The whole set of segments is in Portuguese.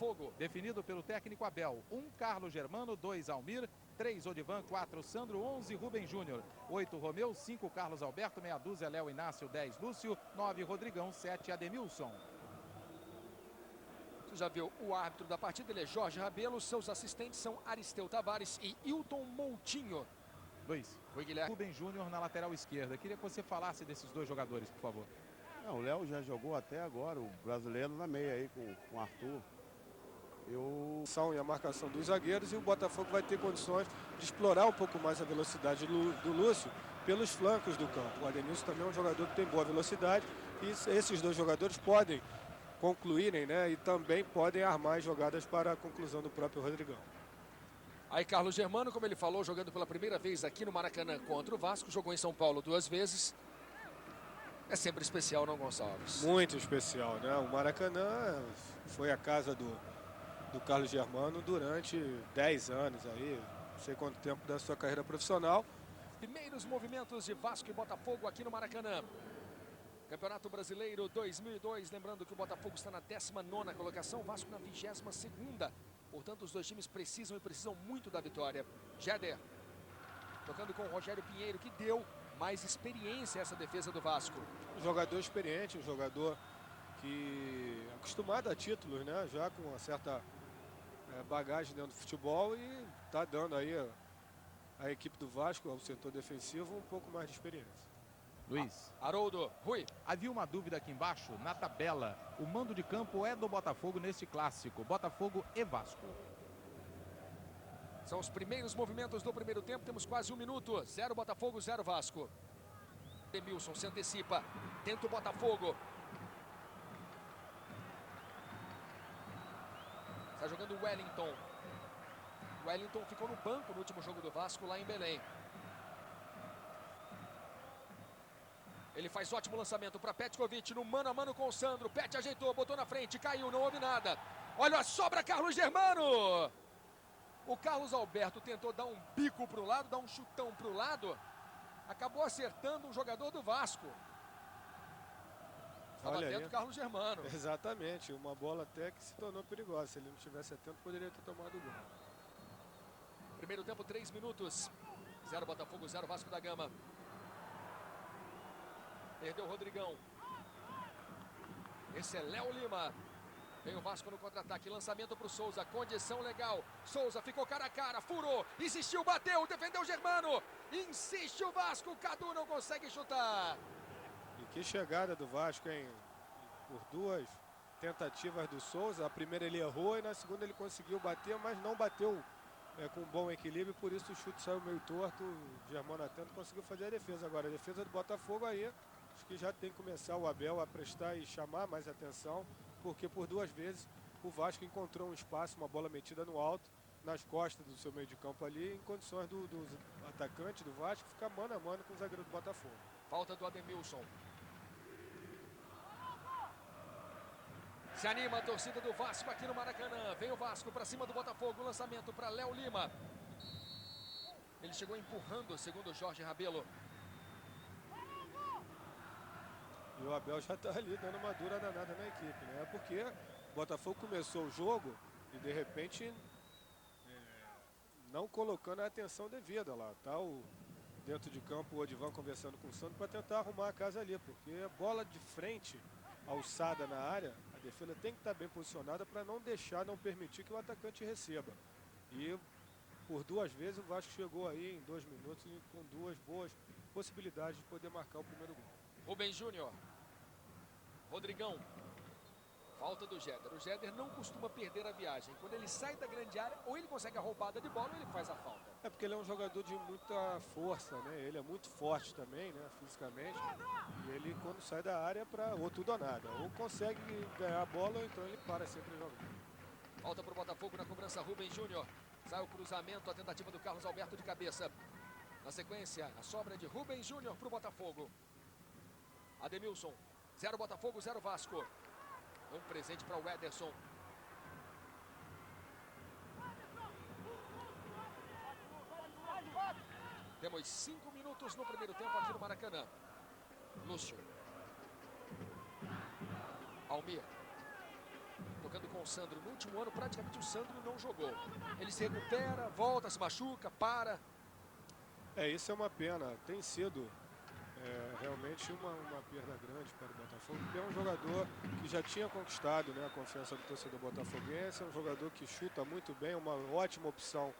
Botafogo. Definido pelo técnico Abel. 1, Carlos Germano. 2, Almir. 3, Odivan. 4, Sandro. 11, Rubem Júnior. 8, Romeu. 5, Carlos Alberto. Meia dúzia, Léo Inácio. 10, Lúcio. 9, Rodrigão. 7, Ademilson. Você já viu o árbitro da partida, ele é Jorge Rabelo. Seus assistentes são Aristeu Tavares e Hilton Moutinho. Luiz. Oi, Guilherme. Rubem Júnior na lateral esquerda. Queria que você falasse desses dois jogadores, por favor. O Léo já jogou até agora, o brasileiro na meia aí com o Arthur. E a marcação dos zagueiros, e o Botafogo vai ter condições de explorar um pouco mais a velocidade do Lúcio pelos flancos do campo. O Ademilson também é um jogador que tem boa velocidade e esses dois jogadores podem concluírem, né, e também podem armar jogadas para a conclusão do próprio Rodrigão. Aí Carlos Germano, como ele falou, jogando pela primeira vez aqui no Maracanã contra o Vasco, jogou em São Paulo 2 vezes. É sempre especial, não, Gonçalves? Muito especial, né? O Maracanã foi a casa do Carlos Germano durante 10 anos aí, não sei quanto tempo da sua carreira profissional. Primeiros movimentos de Vasco e Botafogo aqui no Maracanã. Campeonato Brasileiro 2002, lembrando que o Botafogo está na 19ª colocação, o Vasco na 22ª. Portanto, os dois times precisam muito da vitória. Jéder, tocando com o Rogério Pinheiro, que deu mais experiência a essa defesa do Vasco. Um jogador experiente, um jogador que é acostumado a títulos, né? Já com uma certa bagagem dentro do futebol, e está dando aí a equipe do Vasco, ao setor defensivo, um pouco mais de experiência. Luiz. Haroldo, Rui. Havia uma dúvida aqui embaixo, na tabela. O mando de campo é do Botafogo neste clássico. Botafogo e Vasco. São os primeiros movimentos do primeiro tempo. Temos quase 1 minuto. 0 Botafogo, 0 Vasco. Demilson se antecipa. Tenta o Botafogo. Está jogando o Wellington. O Wellington ficou no banco no último jogo do Vasco lá em Belém. Ele faz ótimo lançamento para Petkovic no mano a mano com o Sandro. Pet ajeitou, botou na frente, caiu, não houve nada. Olha a sobra, Carlos Germano. O Carlos Alberto tentou dar um bico para o lado, dar um chutão para o lado. Acabou acertando um jogador do Vasco. Estava atento o Carlos Germano. Exatamente, uma bola até que se tornou perigosa. Se ele não estivesse atento, poderia ter tomado o gol. Primeiro tempo, 3 minutos. 0 Botafogo, 0 Vasco da Gama. Perdeu o Rodrigão. Esse é Léo Lima. Vem o Vasco no contra-ataque. Lançamento para o Souza. Condição legal. Souza ficou cara a cara. Furou. Insistiu, bateu. Defendeu o Germano. Insiste o Vasco. Cadu não consegue chutar. E que chegada do Vasco, hein? Por 2 tentativas do Souza. A primeira ele errou e na segunda ele conseguiu bater, mas não bateu com bom equilíbrio. Por isso o chute saiu meio torto. O Germano atento conseguiu fazer a defesa. Agora a defesa do Botafogo aí, acho que já tem que começar o Abel a prestar e chamar mais atenção, porque por 2 vezes o Vasco encontrou um espaço, uma bola metida no alto, nas costas do seu meio de campo ali, em condições do atacante do Vasco ficar mano a mano com o zagueiro do Botafogo. Falta do Ademilson. Se anima a torcida do Vasco aqui no Maracanã. Vem o Vasco para cima do Botafogo. Lançamento para Léo Lima. Ele chegou empurrando, segundo o Jorge Rabelo. E o Abel já está ali dando uma dura danada na equipe, né? Porque o Botafogo começou o jogo e de repente não colocando a atenção devida lá. Tá dentro de campo o Odivan conversando com o Sandro para tentar arrumar a casa ali, porque a bola de frente, alçada na área, a defesa tem que estar bem posicionada para não permitir que o atacante receba. E por 2 vezes o Vasco chegou aí em 2 minutos com 2 boas possibilidades de poder marcar o primeiro gol. Rubem Júnior. Rodrigão. Falta do Jéder. O Jéder não costuma perder a viagem. Quando ele sai da grande área, ou ele consegue a roubada de bola ou ele faz a falta. É porque ele é um jogador de muita força, né? Ele é muito forte também, né? Fisicamente. E ele, quando sai da área, ou tudo ou nada. Ou consegue ganhar a bola, ou então ele para sempre jogando. Falta para o Botafogo na cobrança, Rubem Júnior. Sai o cruzamento, a tentativa do Carlos Alberto de cabeça. Na sequência, a sobra de Rubem Júnior para o Botafogo. Ademilson. 0 Botafogo, 0 Vasco. Um presente para o Ederson. Temos 5 minutos no primeiro tempo aqui no Maracanã. Lúcio. Almir. Tocando com com o Sandro. No último ano, praticamente o Sandro não jogou. Ele se recupera, volta, se machuca, para. Isso é uma pena. Tem sido realmente uma perda grande para o Botafogo, porque é um jogador que já tinha conquistado, né, a confiança do torcedor botafoguense. É um jogador que chuta muito bem, uma ótima opção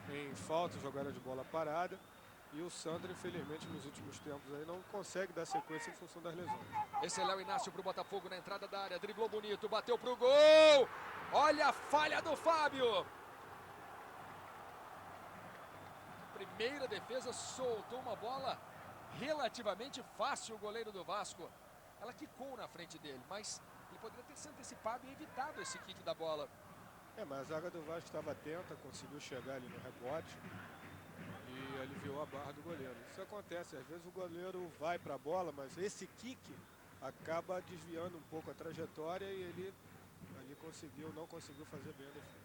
em falta, jogada de bola parada. E o Sandro, infelizmente, nos últimos tempos aí não consegue dar sequência em função das lesões. Esse é Léo Inácio pro Botafogo na entrada da área. Driblou bonito, bateu pro gol. Olha a falha do Fábio. Primeira defesa, soltou uma bola relativamente fácil, o goleiro do Vasco. Ela quicou na frente dele, mas ele poderia ter se antecipado e evitado esse kick da bola. Mas a zaga do Vasco estava atenta, conseguiu chegar ali no rebote e aliviou a barra do goleiro. Isso acontece, às vezes o goleiro vai para a bola, mas esse kick acaba desviando um pouco a trajetória e ele ali não conseguiu fazer bem a defesa.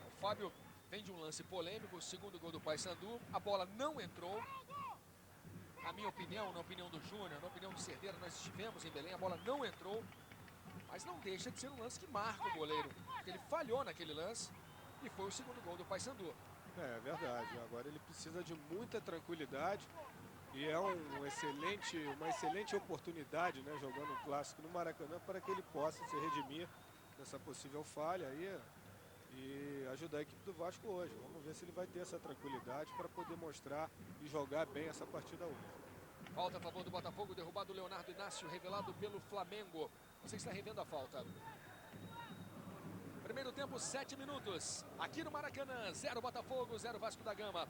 O Fábio vem de um lance polêmico, o segundo gol do Paysandu. A bola não entrou. Na minha opinião, na opinião do Júnior, na opinião do Cerdeira, nós estivemos em Belém, a bola não entrou. Mas não deixa de ser um lance que marca o goleiro, porque ele falhou naquele lance e foi o segundo gol do Paysandu. É verdade, agora ele precisa de muita tranquilidade e é uma excelente oportunidade, né, jogando um clássico no Maracanã, para que ele possa se redimir dessa possível falha aí e ajudar a equipe do Vasco hoje. Vamos ver se ele vai ter essa tranquilidade para poder mostrar e jogar bem essa partida hoje. Falta a favor do Botafogo, derrubado o Leonardo Inácio, revelado pelo Flamengo. Você está revendo a falta. Primeiro tempo, 7 minutos. Aqui no Maracanã, 0 Botafogo, 0 Vasco da Gama.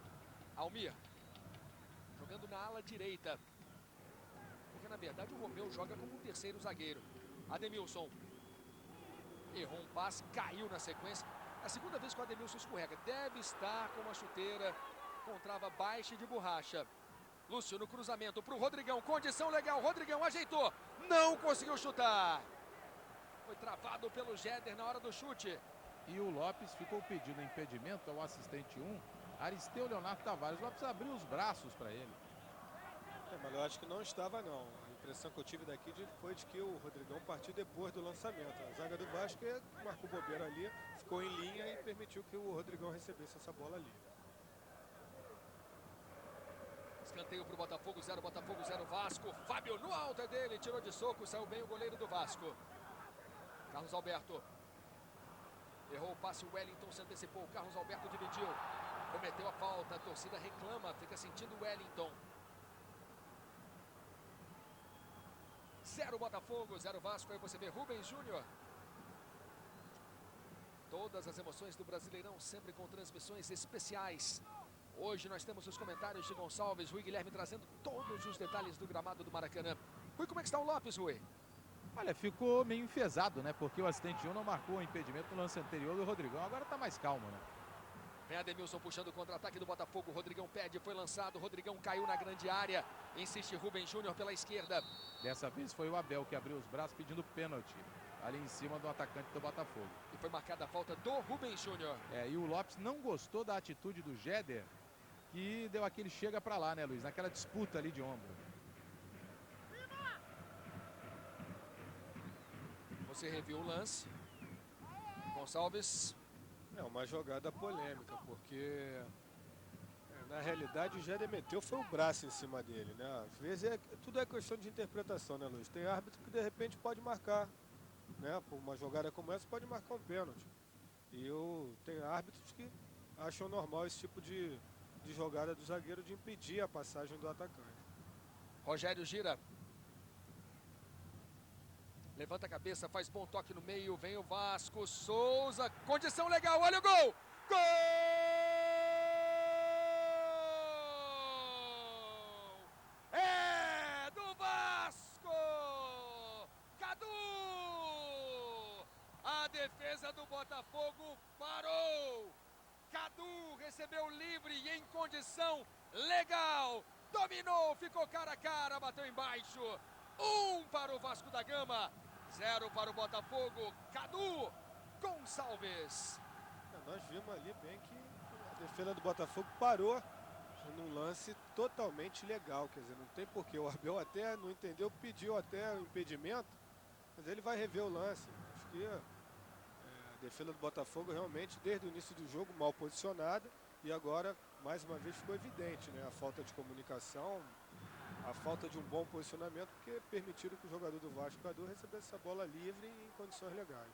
Almir, jogando na ala direita. Porque na verdade o Romeu joga como um terceiro zagueiro. Ademilson errou um passe, caiu na sequência. É a segunda vez que o Ademilson escorrega. Deve estar com uma chuteira com trava baixa e de borracha. Lúcio no cruzamento para o Rodrigão. Condição legal. Rodrigão ajeitou. Não conseguiu chutar. Foi travado pelo Jéder na hora do chute. E o Lopes ficou pedindo impedimento ao assistente 1, Aristeu Leonardo Tavares. O Lopes abriu os braços para ele. Mas eu acho que não estava, não. A impressão que eu tive daqui foi de que o Rodrigão partiu depois do lançamento. A zaga do Vasco marcou bobeira ali, ficou em linha e permitiu que o Rodrigão recebesse essa bola ali. Escanteio para o Botafogo, 0 Botafogo, 0 Vasco. Fábio no alto é dele, tirou de soco, saiu bem o goleiro do Vasco. Carlos Alberto. Errou o passe, o Wellington se antecipou, o Carlos Alberto dividiu. Cometeu a falta, a torcida reclama, fica sentindo o Wellington. 0 Botafogo, 0 Vasco, aí você vê Rubens Júnior. Todas as emoções do Brasileirão, sempre com transmissões especiais. Hoje nós temos os comentários de Gonçalves, Rui Guilherme trazendo todos os detalhes do gramado do Maracanã. Rui, como é que está o Lopes, Rui? Olha, ficou meio enfesado, né? Porque o assistente 1 não marcou o impedimento no lance anterior do Rodrigão. Agora tá mais calmo, né? Vem Ademilson puxando o contra-ataque do Botafogo. Rodrigão pede, foi lançado. Rodrigão caiu na grande área. Insiste Rubens Júnior pela esquerda. Dessa vez foi o Abel que abriu os braços pedindo pênalti ali em cima do atacante do Botafogo. E foi marcada a falta do Rubens Júnior. E o Lopes não gostou da atitude do Jéder, que deu aquele chega pra lá, né, Luiz? Naquela disputa ali de ombro. Você reviu o lance. Gonçalves. É uma jogada polêmica, porque na realidade o Jéder meteu foi o braço em cima dele, né? Às vezes tudo é questão de interpretação, né, Luiz? Tem árbitro que de repente pode marcar, né? Por uma jogada como essa pode marcar um pênalti. E tem árbitros que acham normal esse tipo de jogada do zagueiro, de impedir a passagem do atacante. Rogério gira. Levanta a cabeça, faz bom toque no meio, vem o Vasco, Souza, condição legal, olha o gol! Gol! É do Vasco! Cadu! A defesa do Botafogo parou! Cadu recebeu livre e em condição legal, dominou, ficou cara a cara, bateu embaixo. 1 para o Vasco da Gama, 0 para o Botafogo. Cadu Gonçalves. Nós vimos ali bem que a defesa do Botafogo parou num lance totalmente legal. Quer dizer, não tem porquê. O Abel até não entendeu, pediu até o impedimento, mas ele vai rever o lance. Acho que A defesa do Botafogo realmente, desde o início do jogo, mal posicionada. E agora, mais uma vez, ficou evidente, né? A falta de comunicação, a falta de um bom posicionamento, porque permitiram que o jogador do Vasco, Cadu, recebesse essa bola livre em condições legais.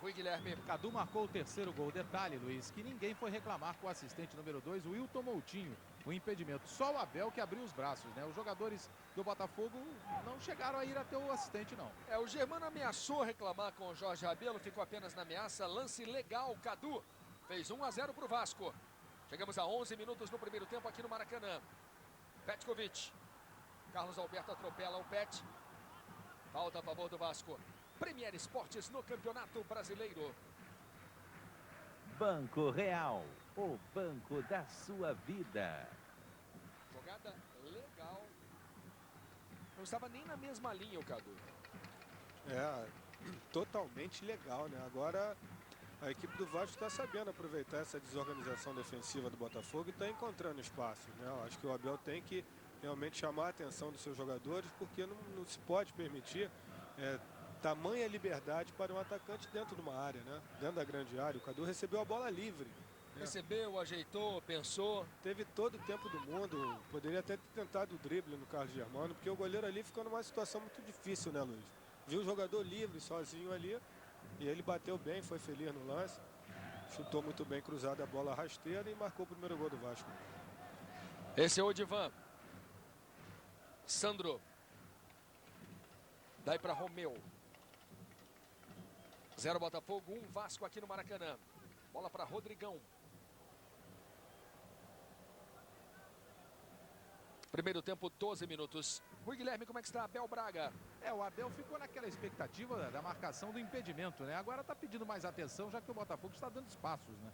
Rui Guilherme. Cadu marcou o terceiro gol. Detalhe, Luiz, que ninguém foi reclamar com o assistente número 2, o Wilton Moutinho, o impedimento. Só o Abel que abriu os braços, né? Os jogadores do Botafogo não chegaram a ir até o assistente, não. O Germano ameaçou reclamar com o Jorge Rabelo, ficou apenas na ameaça. Lance legal, Cadu. Fez 1-0 para o Vasco. Chegamos a 11 minutos no primeiro tempo aqui no Maracanã. Petkovic. Carlos Alberto atropela o Pet. Falta a favor do Vasco. Premier Esportes no Campeonato Brasileiro. Banco Real, o banco da sua vida. Jogada legal. Não estava nem na mesma linha o Cadu. Totalmente legal, né? Agora a equipe do Vasco está sabendo aproveitar essa desorganização defensiva do Botafogo e está encontrando espaços, né? Eu acho que o Abel tem que realmente chamar a atenção dos seus jogadores, porque não se pode permitir tamanha liberdade para um atacante dentro de uma área, né? Dentro da grande área. O Cadu recebeu a bola livre. Recebeu, ajeitou, pensou. Teve todo o tempo do mundo. Poderia até ter tentado o drible no Carlos Germano, porque o goleiro ali ficou numa situação muito difícil, né, Luiz? Viu o jogador livre, sozinho ali, e ele bateu bem, foi feliz no lance. Chutou muito bem cruzado a bola rasteira e marcou o primeiro gol do Vasco. Esse é o Odivan. Sandro. Daí para Romeu. 0 Botafogo, 1 Vasco aqui no Maracanã. Bola para Rodrigão. Primeiro tempo, 12 minutos. Rui Guilherme, como é que está Abel Braga? O Abel ficou naquela expectativa da marcação do impedimento, né? Agora está pedindo mais atenção, já que o Botafogo está dando espaços, né?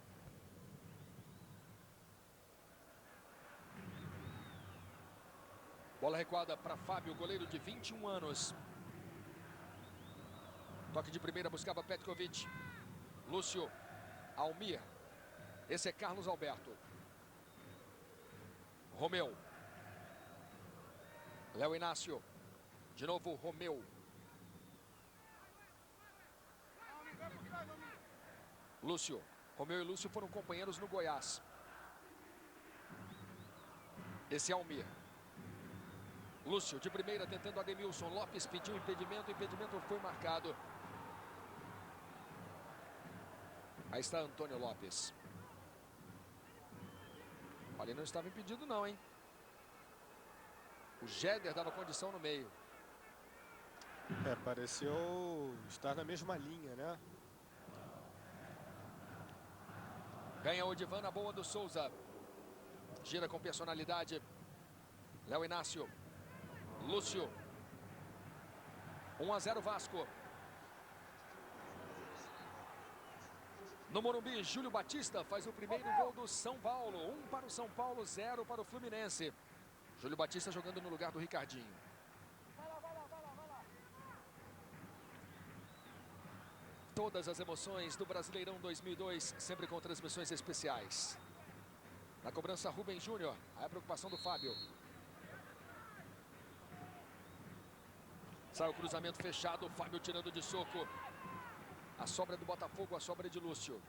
Bola recuada para Fábio, goleiro de 21 anos. Toque de primeira, buscava Petkovic. Lúcio. Almir. Esse é Carlos Alberto. Romeu. Léo Inácio. De novo, Romeu. Lúcio. Romeu e Lúcio foram companheiros no Goiás. Esse é Almir. Lúcio de primeira tentando Ademilson. Lopes pediu impedimento. O impedimento foi marcado. Aí está Antônio Lopes. Ali não estava impedido não, hein? O Jéder dava condição no meio. Pareceu estar na mesma linha, né? Ganha o Odivan na boa do Souza. Gira com personalidade. Léo Inácio. Lúcio. 1-0 Vasco. No Morumbi, Júlio Batista faz o primeiro gol do São Paulo. 1 para o São Paulo, 0 para o Fluminense. Júlio Batista jogando no lugar do Ricardinho. Todas as emoções do Brasileirão 2002, sempre com transmissões especiais. Na cobrança, Rubens Júnior. Aí a preocupação do Fábio. Sai o cruzamento fechado, Fábio tirando de soco. A sobra do Botafogo, a sobra de Lúcio.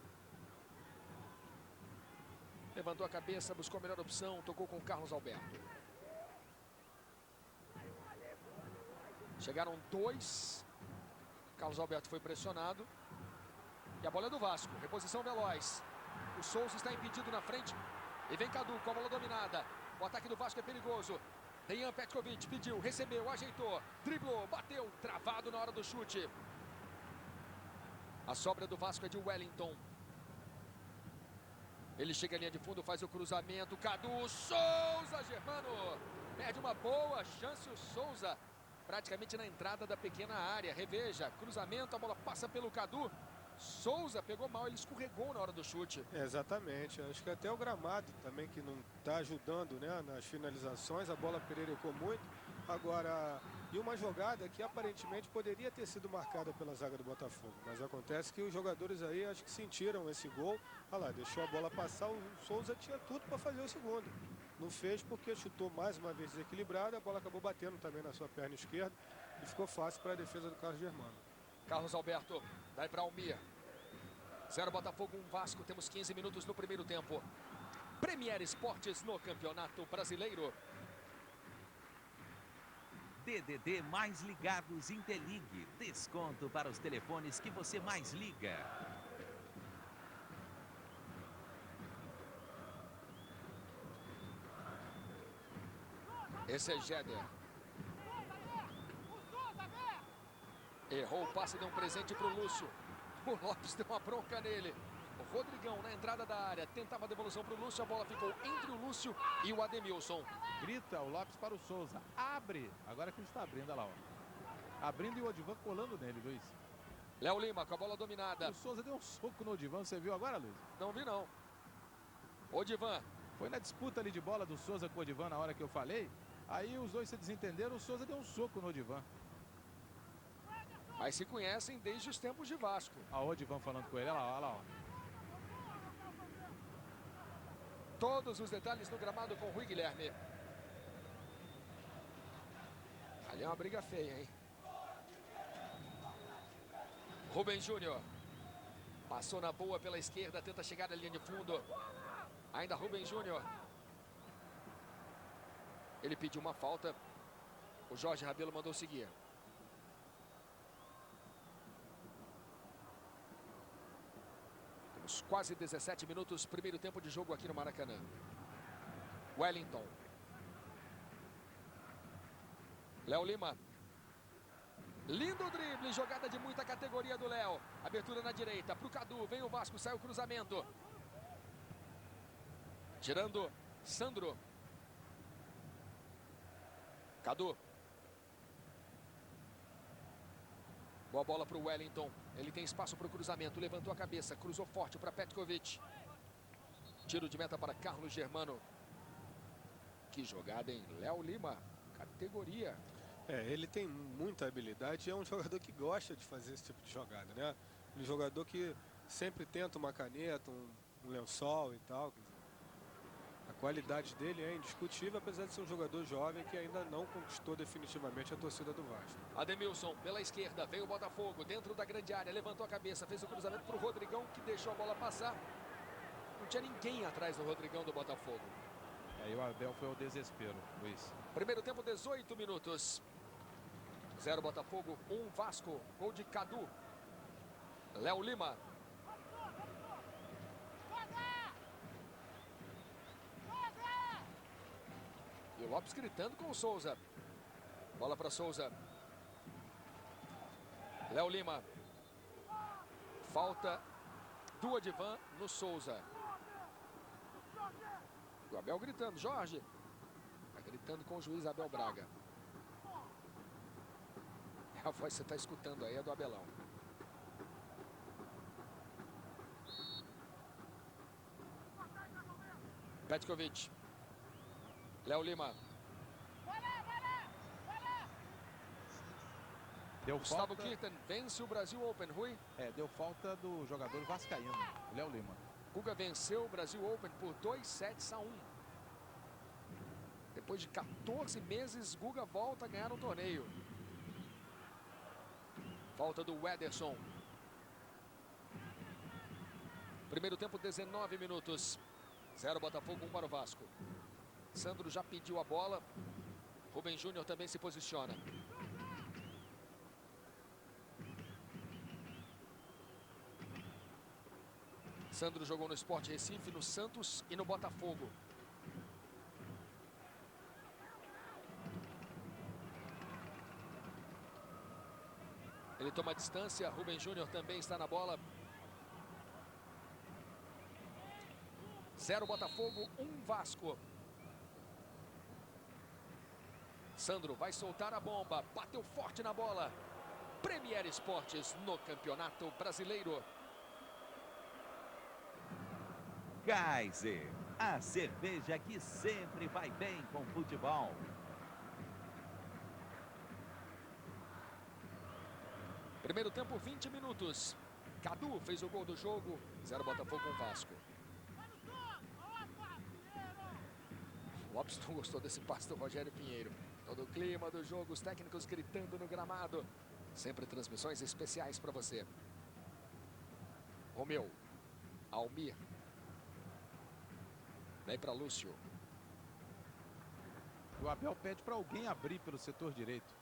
Levantou a cabeça, buscou a melhor opção, tocou com o Carlos Alberto. Chegaram 2. Carlos Alberto foi pressionado. E a bola é do Vasco, reposição veloz. O Souza está impedido na frente. E vem Cadu com a bola dominada. O ataque do Vasco é perigoso. Dejan Petkovic pediu, recebeu, ajeitou, driblou, bateu, travado na hora do chute. A sobra do Vasco é de Wellington. Ele chega à linha de fundo, faz o cruzamento. Cadu, Souza, Germano. Perde uma boa chance o Souza. Praticamente na entrada da pequena área. Reveja, cruzamento, a bola passa pelo Cadu. Souza pegou mal, ele escorregou na hora do chute. Exatamente, acho que até o gramado também que não está ajudando, né, nas finalizações. A bola pererecou muito. Agora, e uma jogada que aparentemente poderia ter sido marcada pela zaga do Botafogo. Mas acontece que os jogadores aí acho que sentiram esse gol. Olha lá, deixou a bola passar, o Souza tinha tudo para fazer o segundo. Não fez porque chutou mais uma vez desequilibrado, a bola acabou batendo também na sua perna esquerda e ficou fácil para a defesa do Carlos Germano. Carlos Alberto, daí para Almir. 0 Botafogo, 1 Vasco. Temos 15 minutos no primeiro tempo. Premier Esportes no Campeonato Brasileiro. DDD Mais Ligados Interligue. Desconto para os telefones que você mais liga. Esse é Jéder. Errou o passe, deu um presente para o Lúcio. O Lopes deu uma bronca nele. O Rodrigão na entrada da área tentava a devolução para o Lúcio. A bola ficou entre o Lúcio e o Ademilson. Grita o Lopes para o Souza. Abre. Agora que ele está abrindo, olha lá, ó. Abrindo e o Odivan colando nele, Luiz. Léo Lima com a bola dominada. O Souza deu um soco no Odivan, você viu agora, Luiz? Não vi, não. Odivan. Foi na disputa ali de bola do Souza com o Odivan na hora que eu falei. Aí os dois se desentenderam, o Souza deu um soco no Odivan. Mas se conhecem desde os tempos de Vasco. A Odivan falando com ele, olha lá, ó. Todos os detalhes no gramado com o Rui Guilherme. Ali é uma briga feia, hein? Rubens Júnior. Passou na boa pela esquerda, tenta chegar à linha de fundo. Ainda Rubens Júnior. Ele pediu uma falta. O Jorge Rabelo mandou seguir. Temos quase 17 minutos, primeiro tempo de jogo aqui no Maracanã. Wellington. Léo Lima. Lindo drible, jogada de muita categoria do Léo. Abertura na direita, para o Cadu, vem o Vasco, sai o cruzamento. Tirando Sandro. Cadu. Boa bola para o Wellington. Ele tem espaço para o cruzamento. Levantou a cabeça. Cruzou forte para Petkovic. Tiro de meta para Carlos Germano. Que jogada, hein? Léo Lima. Categoria. Ele tem muita habilidade e é um jogador que gosta de fazer esse tipo de jogada, né? Um jogador que sempre tenta uma caneta, um lençol e tal. A qualidade dele é indiscutível, apesar de ser um jogador jovem que ainda não conquistou definitivamente a torcida do Vasco. Ademilson pela esquerda, veio o Botafogo dentro da grande área, levantou a cabeça, fez o cruzamento para o Rodrigão, que deixou a bola passar. Não tinha ninguém atrás do Rodrigão do Botafogo. Aí o Abel foi ao desespero, Luiz. Primeiro tempo, 18 minutos. 0 Botafogo, 1 Vasco. Gol de Cadu. Léo Lima. E o Lopes gritando com o Souza. Bola para Souza. Léo Lima. Falta do Odivan no Souza. O Abel gritando. Jorge. Está gritando com o juiz Abel Braga. A voz que você está escutando aí é do Abelão. Petkovic. Léo Lima. Deu Gustavo falta. Kirten vence o Brasil Open, Rui. Deu falta do jogador vascaíno, Léo Lima. Guga venceu o Brasil Open por 2-1. Depois de 14 meses, Guga volta a ganhar o torneio. Falta do Wederson. Primeiro tempo, 19 minutos. 0 Botafogo, 1 para o Vasco. Sandro já pediu a bola. Rubens Júnior também se posiciona. Sandro jogou no Sport Recife, no Santos e no Botafogo. Ele toma a distância. Rubens Júnior também está na bola. 0 Botafogo, 1 Vasco. Sandro vai soltar a bomba. Bateu forte na bola. Premier Esportes no Campeonato Brasileiro. Kaiser, a cerveja que sempre vai bem com futebol. Primeiro tempo, 20 minutos. Cadu fez o gol do jogo. 0 Botafogo, 1 Vasco. Lopes não gostou desse passe do Rogério Pinheiro. Todo o clima do jogo, os técnicos gritando no gramado. Sempre transmissões especiais para você. Romeu. Almir. Vem para Lúcio. O Abel pede para alguém abrir pelo setor direito.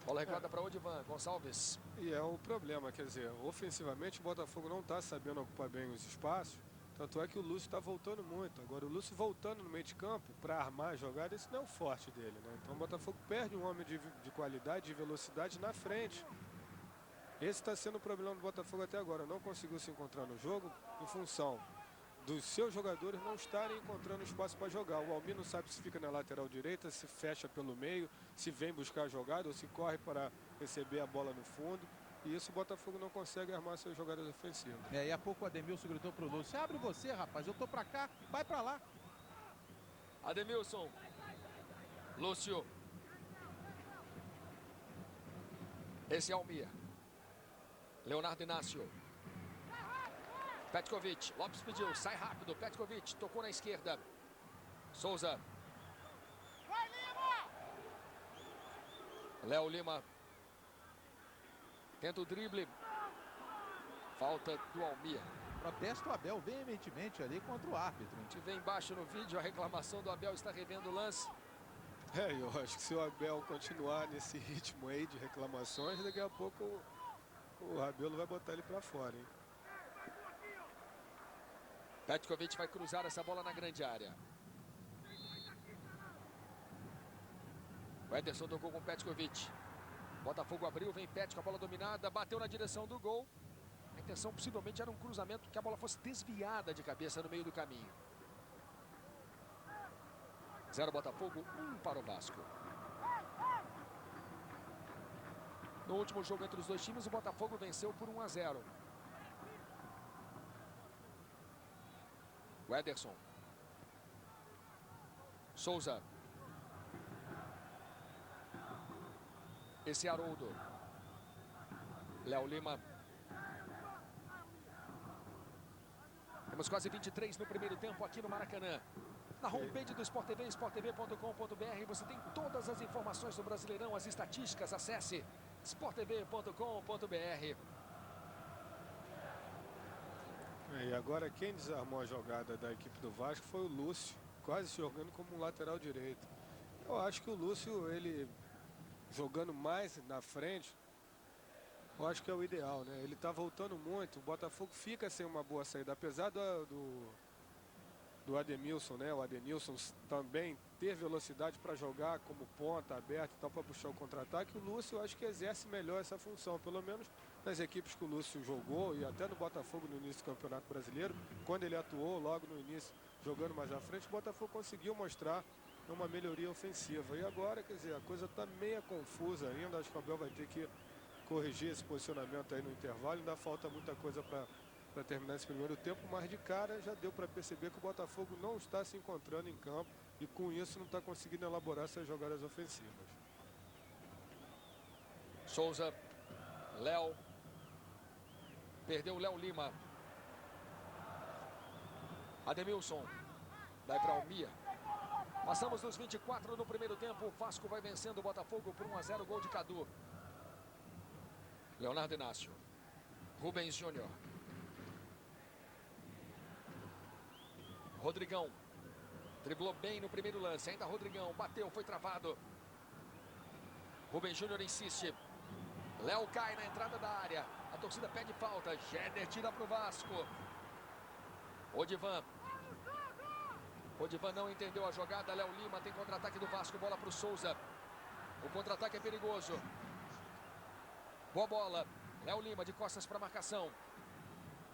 Bola recuada para Odivan. Gonçalves. E é um problema, quer dizer, ofensivamente o Botafogo não está sabendo ocupar bem os espaços. Tanto é que o Lúcio está voltando muito. Agora o Lúcio voltando no meio de campo para armar a jogada, esse não é o forte dele, né? Então o Botafogo perde um homem de qualidade, de velocidade na frente. Esse está sendo o problema do Botafogo até agora. Não conseguiu se encontrar no jogo em função dos seus jogadores não estarem encontrando espaço para jogar. O Almir não sabe se fica na lateral direita, se fecha pelo meio, se vem buscar a jogada ou se corre para receber a bola no fundo. E isso o Botafogo não consegue armar suas jogadas ofensivas. E há pouco o Ademilson gritou pro Lúcio: abre você, rapaz, eu tô pra cá, vai pra lá. Ademilson. Lúcio. Esse é Almir. Leonardo Inácio. Petkovic. Lopes pediu. Sai rápido. Petkovic. Tocou na esquerda. Souza. Léo Lima. Tenta o drible. Falta do Almir. Protesta o Abel veementemente ali contra o árbitro. A gente vê embaixo no vídeo a reclamação do Abel. Está revendo o lance. Eu acho que se o Abel continuar nesse ritmo aí de reclamações, daqui a pouco o Rabelo vai botar ele para fora, hein? Petkovic vai cruzar essa bola na grande área. O Ederson tocou com o Petkovic. Botafogo abriu, vem Pet com a bola dominada, bateu na direção do gol. A intenção possivelmente era um cruzamento que a bola fosse desviada de cabeça no meio do caminho. 0 Botafogo, 1 para o Vasco. No último jogo entre os dois times, o Botafogo venceu por 1-0. O Ederson. Souza. Esse Haroldo. Léo Lima. Temos quase 23 no primeiro tempo aqui no Maracanã. Na homepage do Sport TV, sporttv.com.br, você tem todas as informações do Brasileirão, as estatísticas. Acesse sporttv.com.br. E agora quem desarmou a jogada da equipe do Vasco foi o Lúcio, quase se jogando como um lateral direito. Eu acho que o Lúcio, ele jogando mais na frente, eu acho que é o ideal, né? Ele tá voltando muito, o Botafogo fica sem uma boa saída, apesar do Ademilson, né? O Ademilson também ter velocidade para jogar como ponta aberta e tal, para puxar o contra-ataque. O Lúcio, eu acho que exerce melhor essa função, pelo menos nas equipes que o Lúcio jogou e até no Botafogo no início do Campeonato Brasileiro, quando ele atuou logo no início, jogando mais à frente, o Botafogo conseguiu mostrar uma melhoria ofensiva. E agora, quer dizer, a coisa está meio confusa ainda, acho que o Abel vai ter que corrigir esse posicionamento aí no intervalo, ainda falta muita coisa para terminar esse primeiro tempo, mas de cara já deu para perceber que o Botafogo não está se encontrando em campo e com isso não está conseguindo elaborar essas jogadas ofensivas. Souza, Léo, perdeu o Léo Lima. Ademilson, daí para Almir. Passamos dos 24 no primeiro tempo, o Vasco vai vencendo o Botafogo por 1-0, gol de Cadu. Leonardo Inácio, Rubens Júnior. Rodrigão, driblou bem no primeiro lance, ainda Rodrigão, bateu, foi travado. Rubens Júnior insiste. Léo cai na entrada da área, a torcida pede falta, Jeder tira para o Vasco. Odivan. Odivan não entendeu a jogada, Léo Lima tem contra-ataque do Vasco, bola para o Souza. O contra-ataque é perigoso. Boa bola, Léo Lima de costas para a marcação.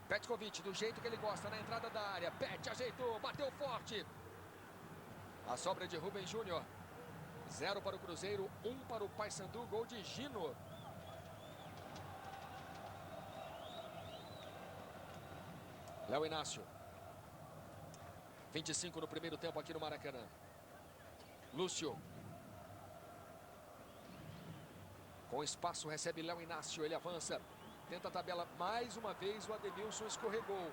Petkovic, do jeito que ele gosta, na entrada da área. Pet ajeitou, bateu forte. A sobra de Rubens Júnior. 0 para o Cruzeiro, 1 para o Paysandu, gol de Gino. Léo Inácio. 25 no primeiro tempo aqui no Maracanã. Lúcio. Com espaço recebe Léo Inácio, ele avança. Tenta a tabela mais uma vez, o Ademilson escorregou.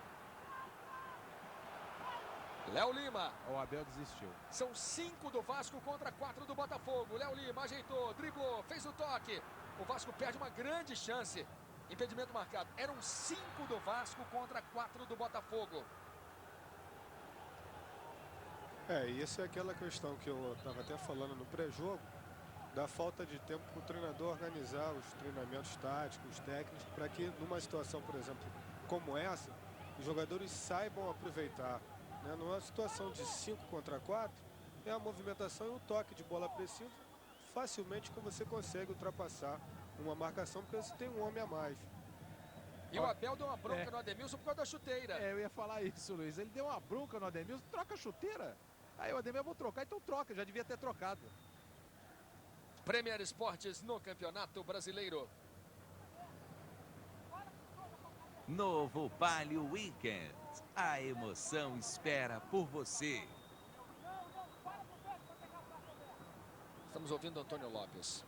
Léo Lima. O Abel desistiu. São 5 do Vasco contra 4 do Botafogo. Léo Lima ajeitou, driblou, fez o toque. O Vasco perde uma grande chance Impedimento marcado. Eram 5 do Vasco contra 4 do Botafogo. Isso é aquela questão que eu estava até falando no pré-jogo, da falta de tempo para o treinador organizar os treinamentos táticos, técnicos, para que numa situação, por exemplo, como essa, os jogadores saibam aproveitar. Né? Numa situação de 5 contra 4, é a movimentação e o toque de bola preciso, facilmente que você consegue ultrapassar uma marcação, porque você tem um homem a mais. E o Abel deu uma bronca no Ademilson por causa da chuteira. Eu ia falar isso, Luiz. Ele deu uma bronca no Ademilson, troca a chuteira. Aí o Ademir, eu vou trocar, então troca, já devia ter trocado. Premier Esportes no Campeonato Brasileiro. Novo Palio Weekend. A emoção espera por você. Estamos ouvindo Antônio Lopes.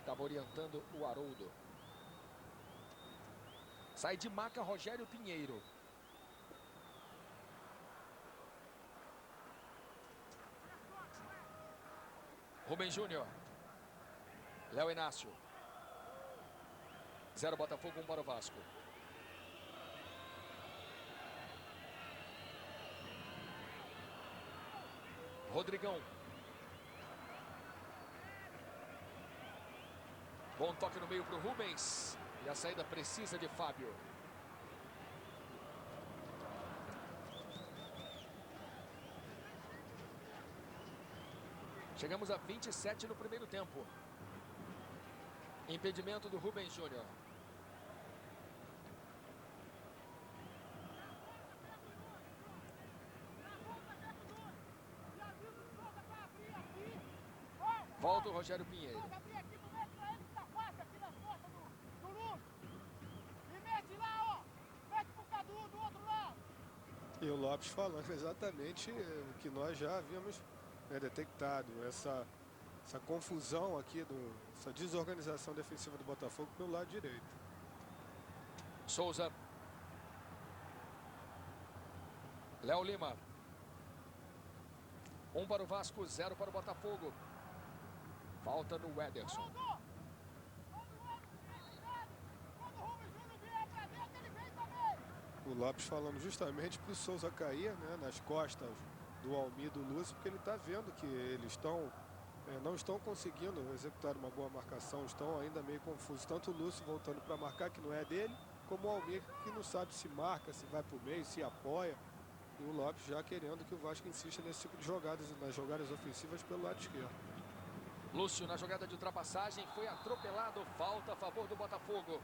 Estava orientando o Haroldo. Sai de maca Rogério Pinheiro. Rubem Júnior. Léo Inácio. 0 Botafogo, 1 para o Vasco. Rodrigão. Bom toque no meio para o Rubens. E a saída precisa de Fábio. Chegamos a 27 no primeiro tempo. Impedimento do Rubens Júnior. Volta o Rogério Pinheiro. E o Lopes falando exatamente o que nós já havíamos detectado, essa confusão aqui, essa desorganização defensiva do Botafogo pelo lado direito. Souza. Léo Lima. 1 para o Vasco, 0 para o Botafogo. Falta no Ederson. O Lopes falando justamente para o Souza cair, né, nas costas do Almir, do Lúcio, porque ele está vendo que eles não estão conseguindo executar uma boa marcação, estão ainda meio confusos. Tanto o Lúcio voltando para marcar, que não é dele, como o Almir, que não sabe se marca, se vai para o meio, se apoia. E o Lopes já querendo que o Vasco insista nesse tipo de jogadas, nas jogadas ofensivas pelo lado esquerdo. Lúcio na jogada de ultrapassagem foi atropelado, falta a favor do Botafogo.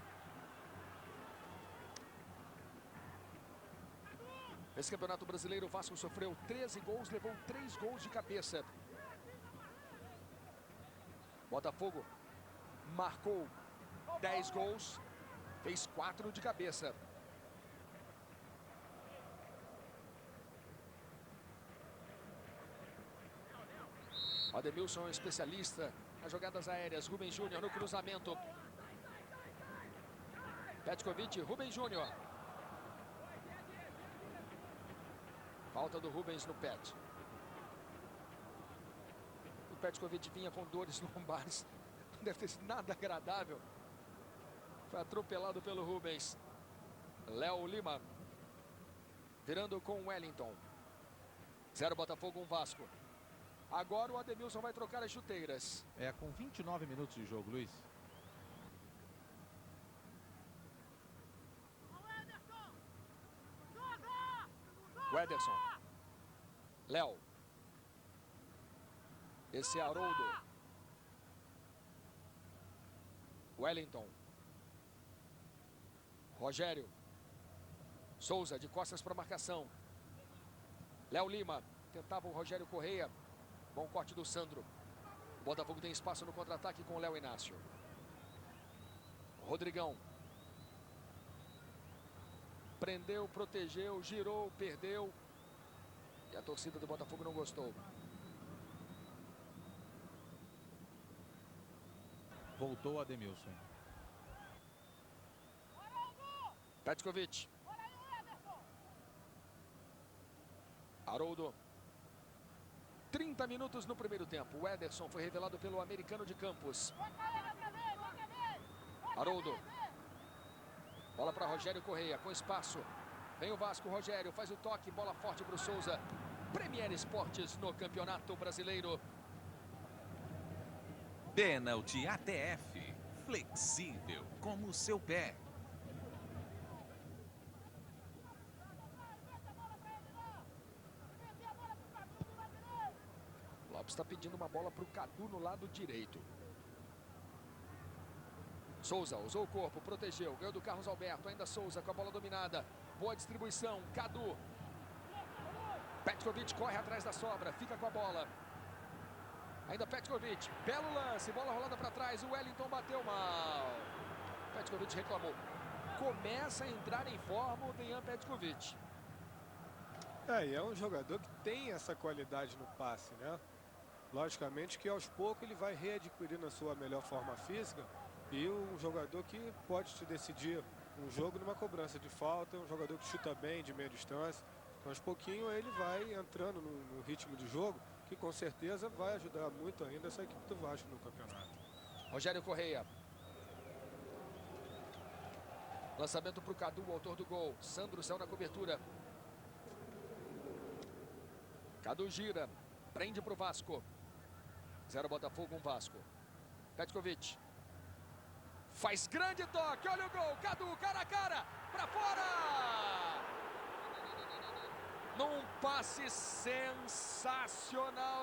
Esse Campeonato Brasileiro, o Vasco sofreu 13 gols, levou 3 gols de cabeça. Botafogo marcou 10 gols, fez 4 de cabeça. Ademilson é um especialista nas jogadas aéreas. Rubem Júnior no cruzamento. Petkovic, Rubem Júnior. Falta do Rubens no Pet. O Petkovic vinha com dores lombares. Não deve ter sido nada agradável. Foi atropelado pelo Rubens. Léo Lima. Virando com o Wellington. 0 Botafogo, 1 Vasco. Agora o Ademilson vai trocar as chuteiras. Com 29 minutos de jogo, Luiz. O Ederson. Léo. Esse é Haroldo. Wellington. Rogério. Souza de costas para marcação. Léo Lima. Tentava o Rogério Correia. Bom corte do Sandro. O Botafogo tem espaço no contra-ataque com o Léo Inácio. Rodrigão. Prendeu, protegeu, girou, perdeu. E a torcida do Botafogo não gostou. Voltou o Ademilson. Petkovic. Haroldo. 30 minutos no primeiro tempo. O Ederson foi revelado pelo americano de Campos. Haroldo. Bola para Rogério Correia, com espaço. Vem o Vasco, Rogério faz o toque, bola forte para o Souza. Premier Esportes no Campeonato Brasileiro. Pênalti ATF. Flexível como o seu pé. Lopes está pedindo uma bola para o Cadu no lado direito. Souza usou o corpo, protegeu, ganhou do Carlos Alberto. Ainda Souza com a bola dominada. Boa distribuição, Cadu. Petkovic corre atrás da sobra, fica com a bola. Ainda Petkovic, belo lance, bola rolada para trás. O Wellington bateu mal. Petkovic reclamou. Começa a entrar em forma o Dejan Petkovic. E é um jogador que tem essa qualidade no passe, né? Logicamente que aos poucos ele vai readquirindo a sua melhor forma física. E um jogador que pode te decidir um jogo numa cobrança de falta, um jogador que chuta bem de meia distância. Então, aos pouquinho ele vai entrando no ritmo de jogo, que com certeza vai ajudar muito ainda essa equipe do Vasco no campeonato. Rogério Correia. Lançamento para o Cadu, o autor do gol. Sandro saiu na cobertura. Cadu gira, prende para o Vasco. 0 Botafogo, 1 Vasco. Petkovic. Faz grande toque, olha o gol, Cadu, cara a cara, para fora! Num passe sensacional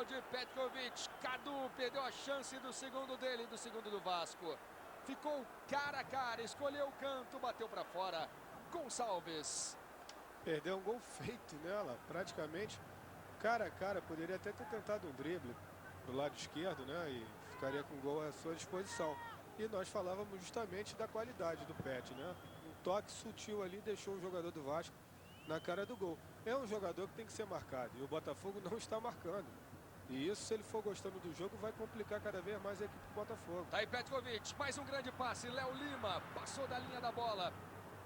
de Petkovic, Cadu perdeu a chance do segundo dele, do segundo do Vasco. Ficou cara a cara, escolheu o canto, bateu para fora. Gonçalves. Perdeu um gol feito nela, praticamente cara a cara, poderia até ter tentado um drible do lado esquerdo, né? E ficaria com o gol à sua disposição. E nós falávamos justamente da qualidade do Pet, né? Um toque sutil ali deixou o jogador do Vasco na cara do gol. É um jogador que tem que ser marcado e o Botafogo não está marcando. E isso, se ele for gostando do jogo, vai complicar cada vez mais a equipe do Botafogo. Tá aí Petkovic, mais um grande passe, Léo Lima passou da linha da bola.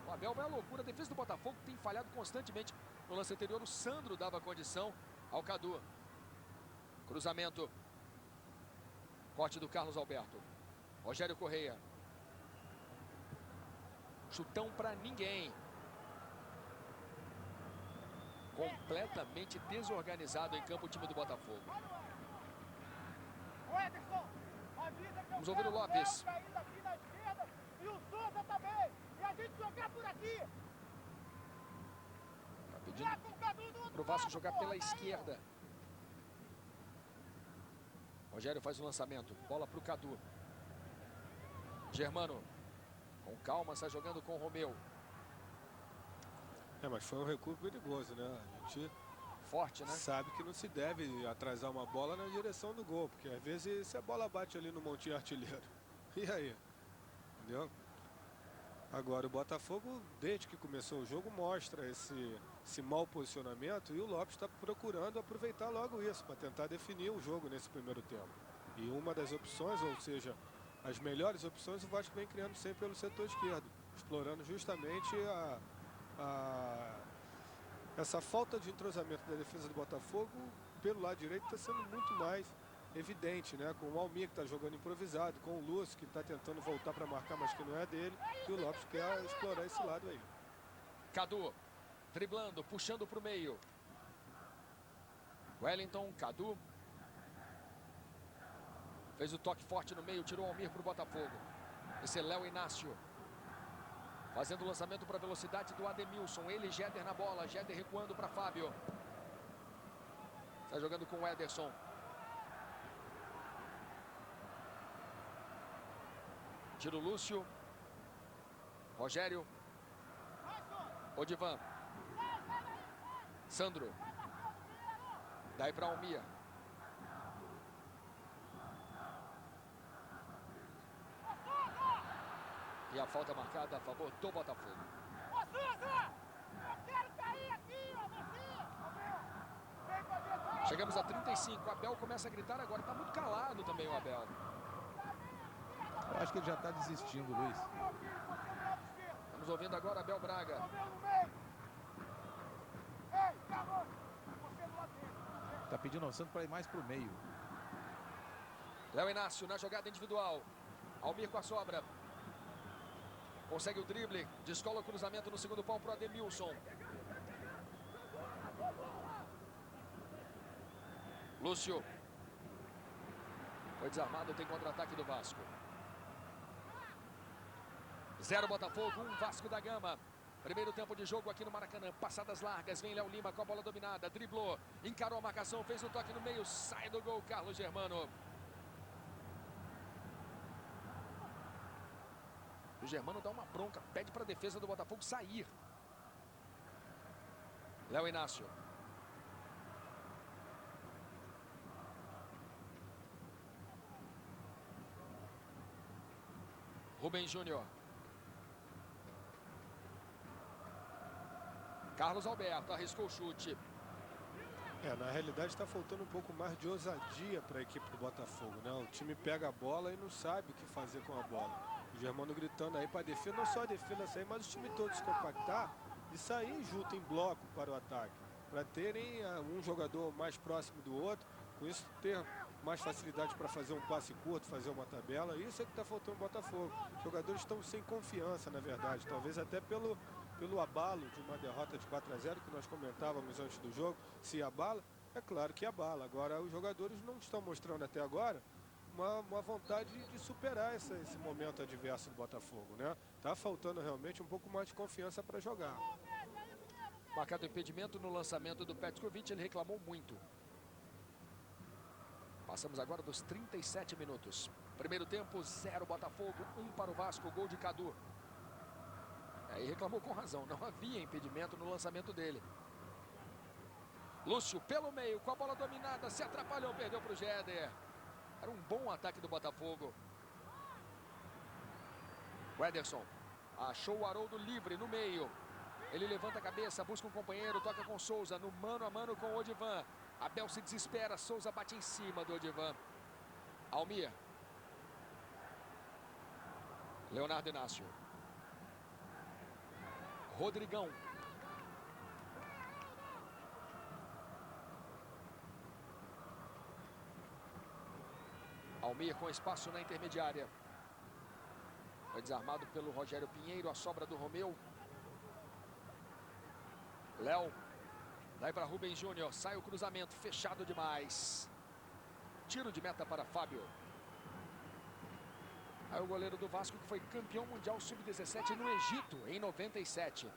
O Abel vai à loucura, a defesa do Botafogo tem falhado constantemente. No lance anterior o Sandro dava condição ao Cadu. Cruzamento. Corte do Carlos Alberto. Rogério Correia. Chutão para ninguém. Completamente desorganizado em campo o time do Botafogo. Vamos ouvir o Lopes. E o Souza também. E a gente jogar por aqui. Tá pedindo para o Vasco jogar pela esquerda. Rogério faz o lançamento. Bola para o Cadu. Germano, com calma, está jogando com o Romeu. Mas foi um recuo perigoso, né? A gente Forte, né? sabe que não se deve atrasar uma bola na direção do gol, porque às vezes se a bola bate ali no montinho artilheiro. E aí? Entendeu? Agora o Botafogo, desde que começou o jogo, mostra esse mau posicionamento e o Lopes está procurando aproveitar logo isso, para tentar definir o jogo nesse primeiro tempo. E uma das opções, ou seja, as melhores opções, o Vasco vem criando sempre pelo setor esquerdo, explorando justamente essa falta de entrosamento da defesa do Botafogo pelo lado direito está sendo muito mais evidente, né? Com o Almir que está jogando improvisado, com o Lúcio que está tentando voltar para marcar, mas que não é dele, e o Lopes quer explorar esse lado aí. Cadu, driblando, puxando para o meio. Wellington, Cadu. Fez o toque forte no meio, tirou o Almir para o Botafogo. Esse é Léo Inácio. Fazendo o lançamento para a velocidade do Ademilson. Ele, Jéder na bola. Jéder recuando para Fábio. Está jogando com o Ederson. Tira o Lúcio. Rogério. Odivan. Sandro. Daí para Almir. E a falta marcada a favor do Botafogo. Ô, Souza! Eu quero cair aqui, ó, você! Vem com a gente! Chegamos a 35. O Abel começa a gritar agora. Está muito calado também o Abel. Eu acho que ele já está desistindo, Luiz. Estamos ouvindo agora Abel Braga. Está pedindo ao Santos para ir mais para o meio. Léo Inácio na jogada individual. Almir com a sobra. Consegue o drible, descola o cruzamento no segundo pau para o Ademilson. Lúcio. Foi desarmado, tem contra-ataque do Vasco. 0 Botafogo, 1 Vasco da Gama. Primeiro tempo de jogo aqui no Maracanã. Passadas largas, vem Léo Lima com a bola dominada. Driblou, encarou a marcação, fez o toque no meio. Sai do gol, Carlos Germano. O Germano dá uma bronca, pede para a defesa do Botafogo sair. Léo Inácio. Rubem Júnior. Carlos Alberto arriscou o chute. Na realidade está faltando um pouco mais de ousadia para a equipe do Botafogo, né? O time pega a bola e não sabe o que fazer com a bola. O Germano gritando aí para a defesa, não só a defesa sair, mas o time todo se compactar e sair junto em bloco para o ataque. Para terem um jogador mais próximo do outro, com isso ter mais facilidade para fazer um passe curto, fazer uma tabela. Isso é que está faltando no Botafogo. Os jogadores estão sem confiança, na verdade, talvez até pelo abalo de uma derrota de 4-0 que nós comentávamos antes do jogo. Se abala, é claro que abala. Agora os jogadores não estão mostrando até agora uma vontade de superar esse momento adverso do Botafogo, né? Tá faltando realmente um pouco mais de confiança para jogar. Marcado impedimento no lançamento do Petkovic, ele reclamou muito. Passamos agora dos 37 minutos. Primeiro tempo, 0 Botafogo, 1 para o Vasco, gol de Cadu. Aí reclamou com razão, não havia impedimento no lançamento dele. Lúcio pelo meio, com a bola dominada, se atrapalhou, perdeu para o Jéder. Era um bom ataque do Botafogo. O Ederson achou o Haroldo livre no meio. Ele levanta a cabeça, busca um companheiro, toca com Souza, no mano a mano com o Odivan. Abel se desespera, Souza bate em cima do Odivan. Almir. Leonardo Inácio. Rodrigão. Almir com espaço na intermediária. Foi desarmado pelo Rogério Pinheiro, a sobra do Romeu. Léo. Daí para Rubem Júnior, sai o cruzamento, fechado demais. Tiro de meta para Fábio. Aí o goleiro do Vasco, que foi campeão mundial sub-17 no Egito, em 97.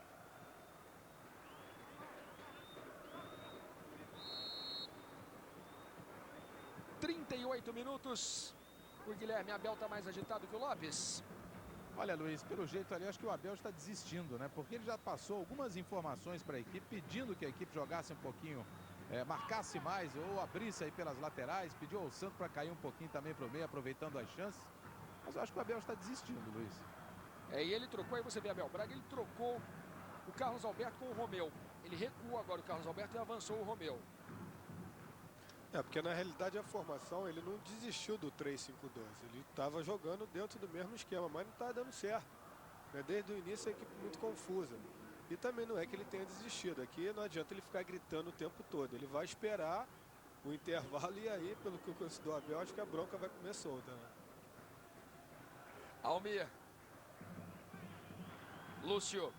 Minutos. O Guilherme Abel está mais agitado que o Lopes. Olha, Luiz, pelo jeito ali, acho que o Abel está desistindo, né? Porque ele já passou algumas informações para a equipe, pedindo que a equipe jogasse um pouquinho, marcasse mais ou abrisse aí pelas laterais, pediu ao Santos para cair um pouquinho também para o meio, aproveitando as chances. Mas eu acho que o Abel está desistindo, Luiz. E ele trocou, aí você vê Abel Braga, ele trocou o Carlos Alberto com o Romeu. Ele recuou agora o Carlos Alberto e avançou o Romeu. Porque na realidade a formação, ele não desistiu do 3-5-2. Ele estava jogando dentro do mesmo esquema, mas não está dando certo. Desde o início a equipe muito confusa. E também não é que ele tenha desistido. Aqui não adianta ele ficar gritando o tempo todo. Ele vai esperar o intervalo e aí, pelo que eu conheço do Abel, acho que a bronca vai comer solta, né? Almir. Lúcio.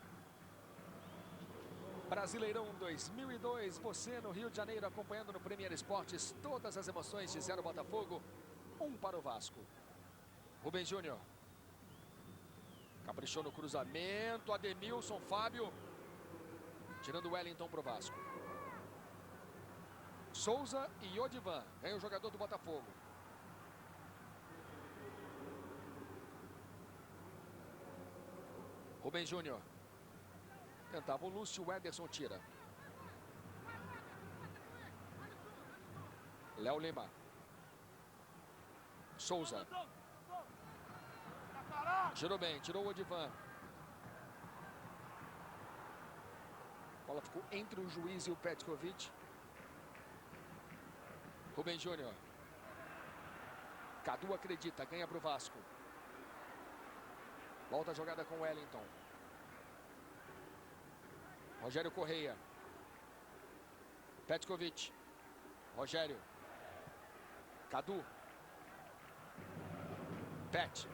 Brasileirão 2002, você no Rio de Janeiro acompanhando no Premier Esportes todas as emoções de 0 Botafogo, 1 para o Vasco. Rubem Júnior. Caprichou no cruzamento, Ademilson, Fábio. Tirando o Wellington para o Vasco. Souza e Odivan, ganha o jogador do Botafogo. Rubem Júnior. Tentava o Lúcio, o Ederson tira. Léo Lima. Souza. Girou bem, tirou o Odivan. A bola ficou entre o juiz e o Petkovic. Rubem Júnior. Cadu acredita, ganha para o Vasco. Volta a jogada com o Wellington. Rogério Correia. Petkovic. Rogério. Cadu. Pet.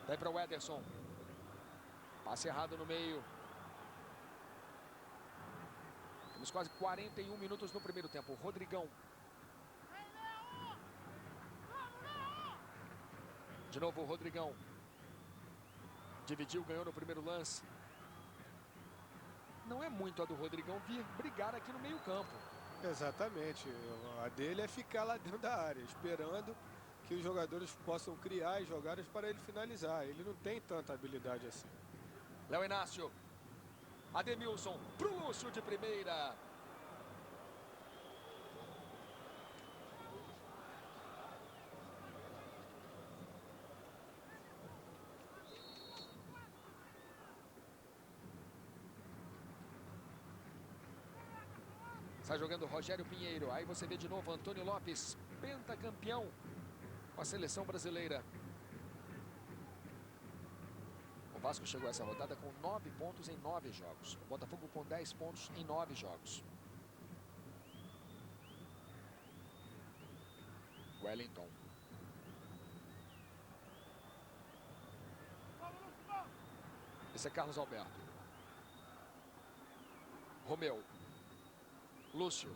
Daí para o Ederson. Passe errado no meio. Temos quase 41 minutos no primeiro tempo. Rodrigão. De novo o Rodrigão. Dividiu, ganhou no primeiro lance. Não é muito a do Rodrigão vir brigar aqui no meio campo. Exatamente. A dele é ficar lá dentro da área, esperando que os jogadores possam criar as jogadas para ele finalizar. Ele não tem tanta habilidade assim. Léo Inácio. Ademilson pro Lúcio de primeira. Sai jogando Rogério Pinheiro. Aí você vê de novo Antônio Lopes, pentacampeão com a seleção brasileira. O Vasco chegou a essa rodada com 9 pontos em 9 jogos. O Botafogo com 10 pontos em 9 jogos. Wellington. Esse é Carlos Alberto. Romeu. Lúcio.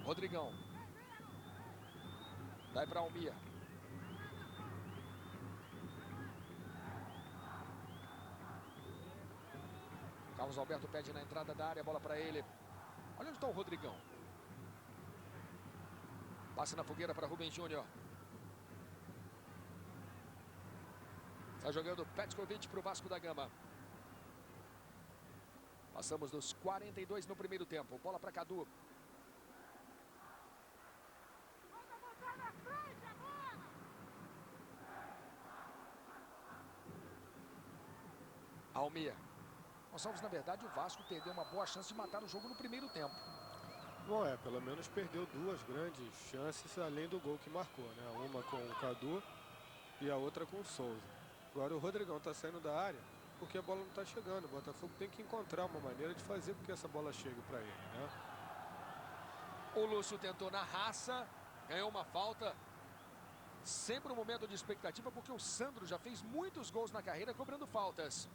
Rodrigão. Daí para Almir. Carlos Alberto pede na entrada da área, bola para ele. Olha onde está o Rodrigão. Passe na fogueira para Rubem Júnior. Está jogando Petkovic para o Vasco da Gama. Passamos dos 42 no primeiro tempo. Bola para Cadu. Almir. Gonçalves, na verdade, o Vasco perdeu uma boa chance de matar o jogo no primeiro tempo. Bom, pelo menos perdeu duas grandes chances, além do gol que marcou, né? Uma com o Cadu e a outra com o Souza. Agora o Rodrigão está saindo da área porque a bola não está chegando. O Botafogo tem que encontrar uma maneira de fazer com que essa bola chegue para ele, né? O Lúcio tentou na raça, ganhou uma falta. Sempre um momento de expectativa, porque o Sandro já fez muitos gols na carreira cobrando faltas.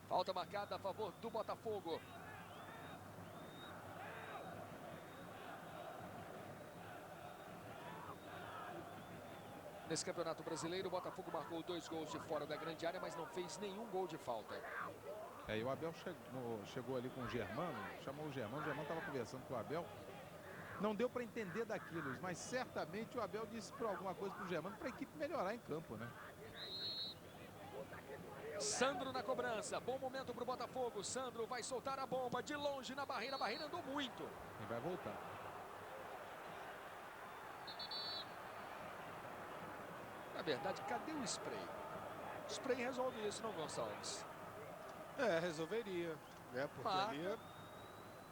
Falta marcada a favor do Botafogo. Nesse Campeonato Brasileiro, o Botafogo marcou 2 gols de fora da grande área, mas não fez nenhum gol de falta. E o Abel chegou ali com o Germano, chamou o Germano estava conversando com o Abel. Não deu para entender daquilo, mas certamente o Abel disse para alguma coisa para o Germano para a equipe melhorar em campo, né? Sandro na cobrança, bom momento para o Botafogo. Sandro vai soltar a bomba de longe na barreira, a barreira andou muito. E vai voltar. Na verdade, cadê o spray? O spray resolve isso, não, Gonçalves? Resolveria, né? Porque ali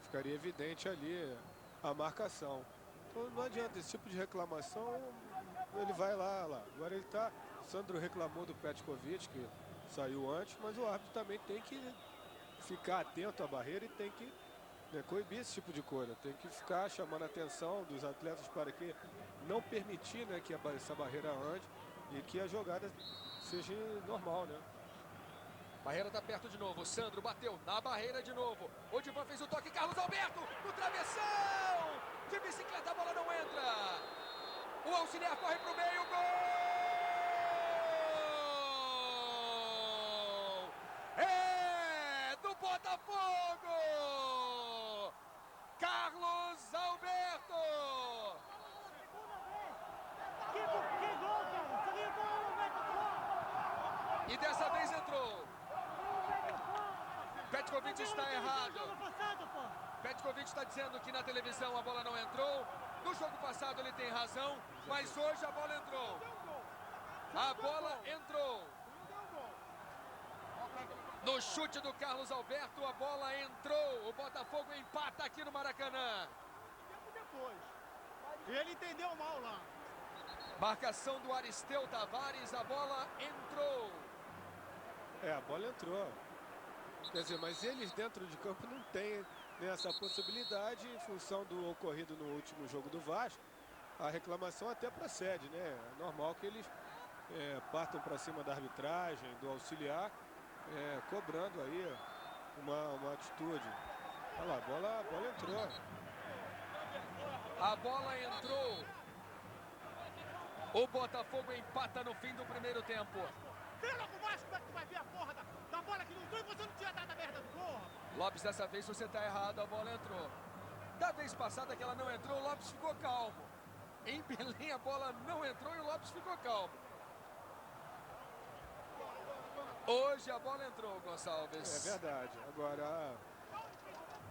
ficaria evidente ali a marcação. Então não adianta, esse tipo de reclamação, ele vai lá. Agora ele tá, o Sandro reclamou do Petkovic, que saiu antes, mas o árbitro também tem que ficar atento à barreira e tem que, né, coibir esse tipo de coisa. Tem que ficar chamando a atenção dos atletas para que não permitir, né, que essa barreira ande e que a jogada seja normal, né? Barreira está perto de novo. Sandro bateu na barreira de novo. Odivan fez o toque. Carlos Alberto no travessão. De bicicleta a bola não entra. O auxiliar corre para o meio. Gol! É do Botafogo! Carlos Alberto! Que gol, cara! Seria bom, E dessa vez entrou. Petkovic está errado. Petkovic está dizendo que na televisão a bola não entrou. No jogo passado ele tem razão, mas hoje a bola entrou. A bola entrou. No chute do Carlos Alberto, a bola entrou. O Botafogo empata aqui no Maracanã. Ele entendeu mal lá. Marcação do Aristeu Tavares, a bola entrou. A bola entrou. Quer dizer, mas eles dentro de campo não têm essa possibilidade em função do ocorrido no último jogo do Vasco. a reclamação até procede, né? É normal que eles partam para cima da arbitragem, do auxiliar, cobrando aí uma atitude. Olha lá, a bola entrou. A bola entrou. O Botafogo empata no fim do primeiro tempo. Vê logo mais como é que tu vai ver a porra da bola que não entrou e você não tinha dado a merda do gol, rapaz. Lopes, dessa vez você está errado, a bola entrou. Da vez passada que ela não entrou, o Lopes ficou calmo. Em Belém a bola não entrou e o Lopes ficou calmo. Hoje a bola entrou, Gonçalves. É verdade. Agora,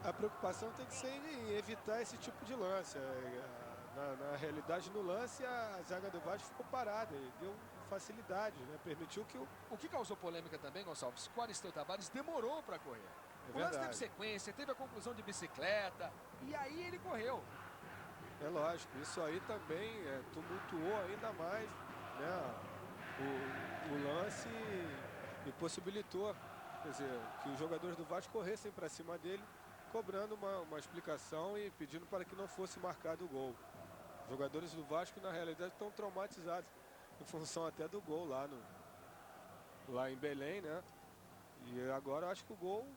a preocupação tem que ser em evitar esse tipo de lance. Na realidade, no lance, a zaga do Vasco ficou parada e deu facilidade, né? Permitiu que O que causou polêmica também, Gonçalves, o Aristeu Tavares demorou para correr. É O lance teve verdade. sequência, teve a conclusão de bicicleta e aí ele correu. É lógico, isso aí também tumultuou ainda mais, né, o lance e possibilitou, quer dizer, que os jogadores do Vasco corressem para cima dele, cobrando uma explicação e pedindo para que não fosse marcado o gol. Os jogadores do Vasco, na realidade, estão traumatizados, em função até do gol lá em Belém, né? E agora eu acho que o gol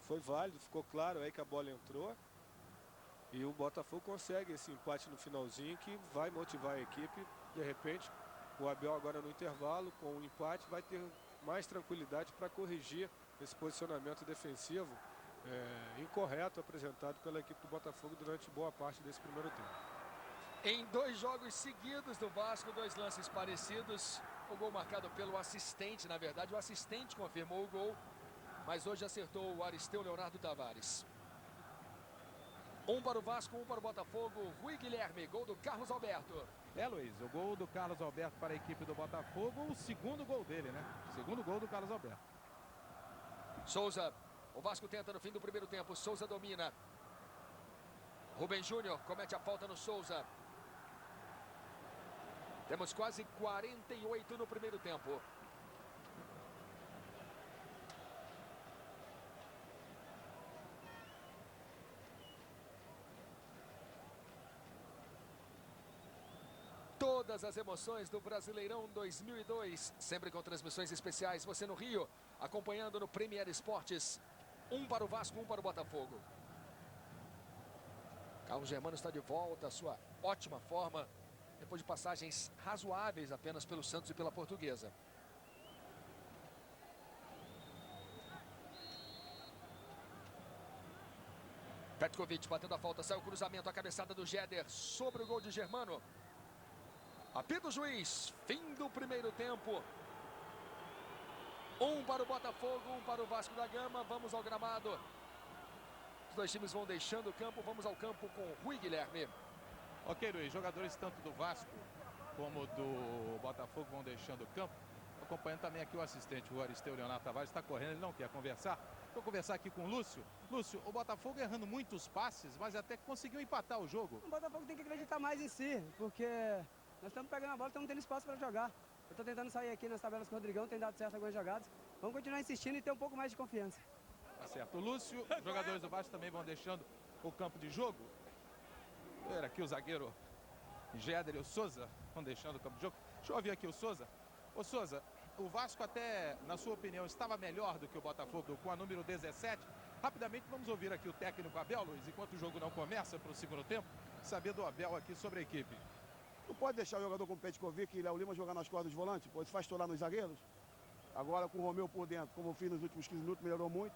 foi válido, ficou claro aí que a bola entrou. E o Botafogo consegue esse empate no finalzinho que vai motivar a equipe. De repente, o Abel agora no intervalo, com o empate, vai ter mais tranquilidade para corrigir esse posicionamento defensivo incorreto apresentado pela equipe do Botafogo durante boa parte desse primeiro tempo. Em 2 jogos seguidos do Vasco, 2 lances parecidos. O gol marcado pelo assistente, na verdade, o assistente confirmou o gol. Mas hoje acertou o Aristeu Leonardo Tavares. 1 para o Vasco, 1 para o Botafogo. Rui Guilherme, gol do Carlos Alberto. Luiz, o gol do Carlos Alberto para a equipe do Botafogo, o segundo gol dele, né? Segundo gol do Carlos Alberto. Souza, o Vasco tenta no fim do primeiro tempo. Souza domina. Rubem Júnior comete a falta no Souza. Temos quase 48 no primeiro tempo. Todas as emoções do Brasileirão 2002, sempre com transmissões especiais. Você no Rio, acompanhando no Premier Esportes. 1 para o Vasco, 1 para o Botafogo. Carlos Germano está de volta, a sua ótima forma, depois de passagens razoáveis apenas pelo Santos e pela Portuguesa. Petkovic batendo a falta, sai o cruzamento, a cabeçada do Jeder sobre o gol de Germano. Apito o juiz, fim do primeiro tempo. 1 para o Botafogo, 1 para o Vasco da Gama. Vamos ao gramado. Os 2 times vão deixando o campo. Vamos ao campo com Rui Guilherme. Ok, Luiz, jogadores tanto do Vasco como do Botafogo vão deixando o campo. Acompanhando também aqui o assistente, o Aristeu Leonardo Tavares, está correndo, ele não quer conversar. Vou conversar aqui com o Lúcio. Lúcio, o Botafogo errando muitos passes, mas até que conseguiu empatar o jogo. O Botafogo tem que acreditar mais em si, porque nós estamos pegando a bola e estamos tendo espaço para jogar. Eu estou tentando sair aqui nas tabelas com o Rodrigão, tem dado certo algumas jogadas. Vamos continuar insistindo e ter um pouco mais de confiança. Tá certo. O Lúcio, os jogadores do Vasco também vão deixando o campo de jogo. Ver aqui o zagueiro Jeder e o Souza vão deixando o campo de jogo. Deixa eu ouvir aqui o Souza. Ô Souza, o Vasco até, na sua opinião, estava melhor do que o Botafogo com a número 17. Rapidamente vamos ouvir aqui o técnico Abel, Luiz, enquanto o jogo não começa para o segundo tempo, saber do Abel aqui sobre a equipe. Não pode deixar o jogador como o Petkovic e Léo Lima jogar nas costas dos volantes, pois faz estourar nos zagueiros. Agora com o Romeu por dentro, como eu fiz nos últimos 15 minutos, melhorou muito.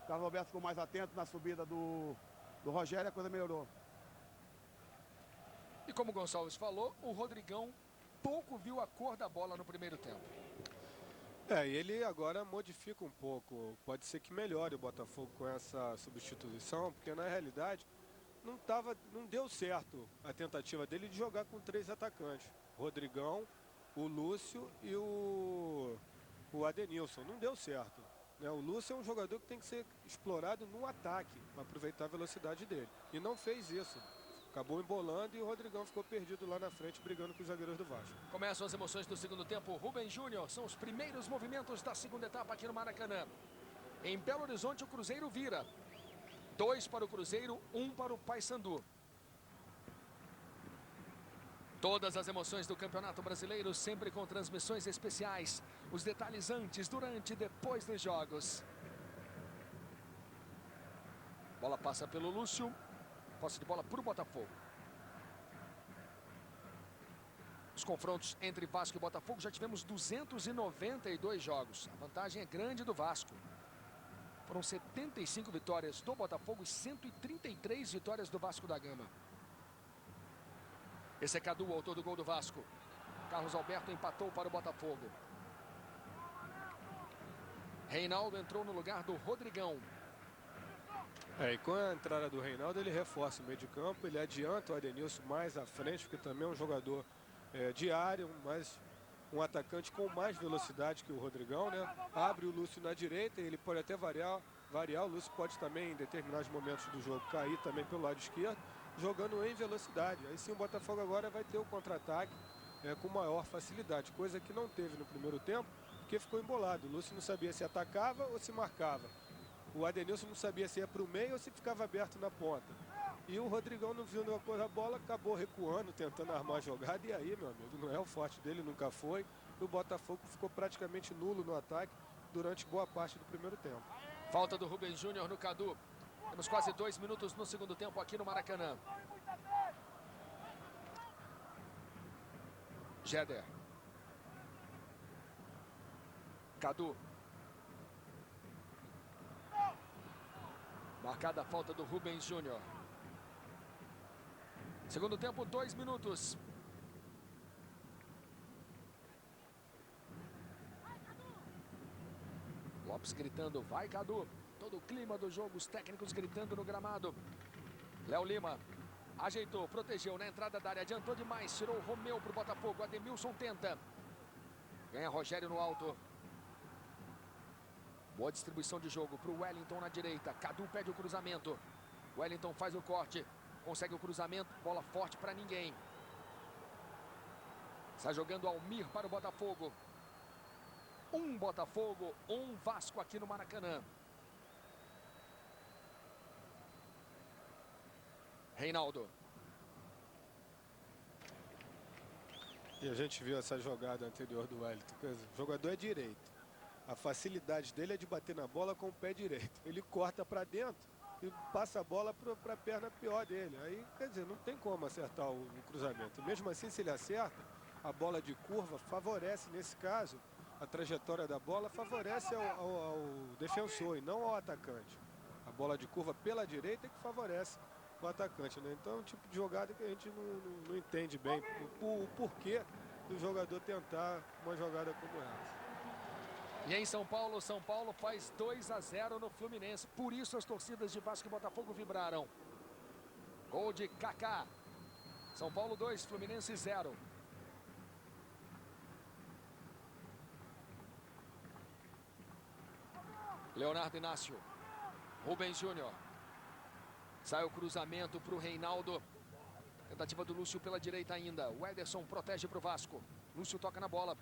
O Carlos Alberto ficou mais atento na subida do Rogério, a coisa melhorou. E como o Gonçalves falou, o Rodrigão pouco viu a cor da bola no primeiro tempo. E ele agora modifica um pouco. Pode ser que melhore o Botafogo com essa substituição, porque na realidade não deu certo a tentativa dele de jogar com 3 atacantes. Rodrigão, o Lúcio e o Adenilson. Não deu certo. Né? O Lúcio é um jogador que tem que ser explorado no ataque, para aproveitar a velocidade dele. E não fez isso. Acabou embolando e o Rodrigão ficou perdido lá na frente, brigando com os zagueiros do Vasco. Começam as emoções do segundo tempo. Rubem Júnior, são os primeiros movimentos da segunda etapa aqui no Maracanã. Em Belo Horizonte, o Cruzeiro vira. 2 para o Cruzeiro, 1 para o Paysandu. Todas as emoções do Campeonato Brasileiro, sempre com transmissões especiais. Os detalhes antes, durante e depois dos jogos. Bola passa pelo Lúcio. Posse de bola para o Botafogo. Os confrontos entre Vasco e Botafogo, já tivemos 292 jogos. A vantagem é grande do Vasco. Foram 75 vitórias do Botafogo e 133 vitórias do Vasco da Gama. Esse é Cadu, autor do gol do Vasco. Carlos Alberto empatou para o Botafogo. Reinaldo entrou no lugar do Rodrigão. E com a entrada do Reinaldo, ele reforça o meio de campo, ele adianta o Adenilson mais à frente, porque também é um jogador de área, mas um atacante com mais velocidade que o Rodrigão, né? Abre o Lúcio na direita, ele pode até variar. O Lúcio pode também, em determinados momentos do jogo, cair também pelo lado esquerdo, jogando em velocidade. Aí sim o Botafogo agora vai ter o contra-ataque com maior facilidade, coisa que não teve no primeiro tempo, porque ficou embolado. O Lúcio não sabia se atacava ou se marcava. O Adenilson não sabia se ia para o meio ou se ficava aberto na ponta. E o Rodrigão não viu a bola, acabou recuando, tentando armar a jogada. E aí, meu amigo, não é o forte dele, nunca foi. E o Botafogo ficou praticamente nulo no ataque durante boa parte do primeiro tempo. Falta do Rubens Júnior no Cadu. Temos quase 2 minutos no segundo tempo aqui no Maracanã. Jéder. Cadu. Marcada a falta do Rubens Júnior. Segundo tempo, 2 minutos. Lopes gritando, vai Cadu. Todo o clima do jogo, os técnicos gritando no gramado. Léo Lima ajeitou, protegeu na entrada da área, adiantou demais, tirou o Romeu para o Botafogo. Ademilson tenta. Ganha Rogério no alto. Boa distribuição de jogo para o Wellington na direita. Cadu pede o cruzamento. Wellington faz o corte. Consegue o cruzamento. Bola forte para ninguém. Está jogando Almir para o Botafogo. Um Botafogo, um Vasco aqui no Maracanã. Reinaldo. E a gente viu essa jogada anterior do Wellington. O jogador é direito. A facilidade dele é de bater na bola com o pé direito. Ele corta para dentro e passa a bola para a perna pior dele. Aí, quer dizer, não tem como acertar o cruzamento. Mesmo assim, se ele acerta, a bola de curva favorece, nesse caso, a trajetória da bola favorece ao defensor e não ao atacante. A bola de curva pela direita é que favorece o atacante, né? Então é um tipo de jogada que a gente não entende bem o porquê do jogador tentar uma jogada como essa. E em São Paulo faz 2-0 no Fluminense. Por isso as torcidas de Vasco e Botafogo vibraram. Gol de Kaká. São Paulo 2, Fluminense 0. Leonardo Inácio. Rubens Júnior. Sai o cruzamento para o Reinaldo. Tentativa do Lúcio pela direita ainda. O Ederson protege para o Vasco. Lúcio toca na bola.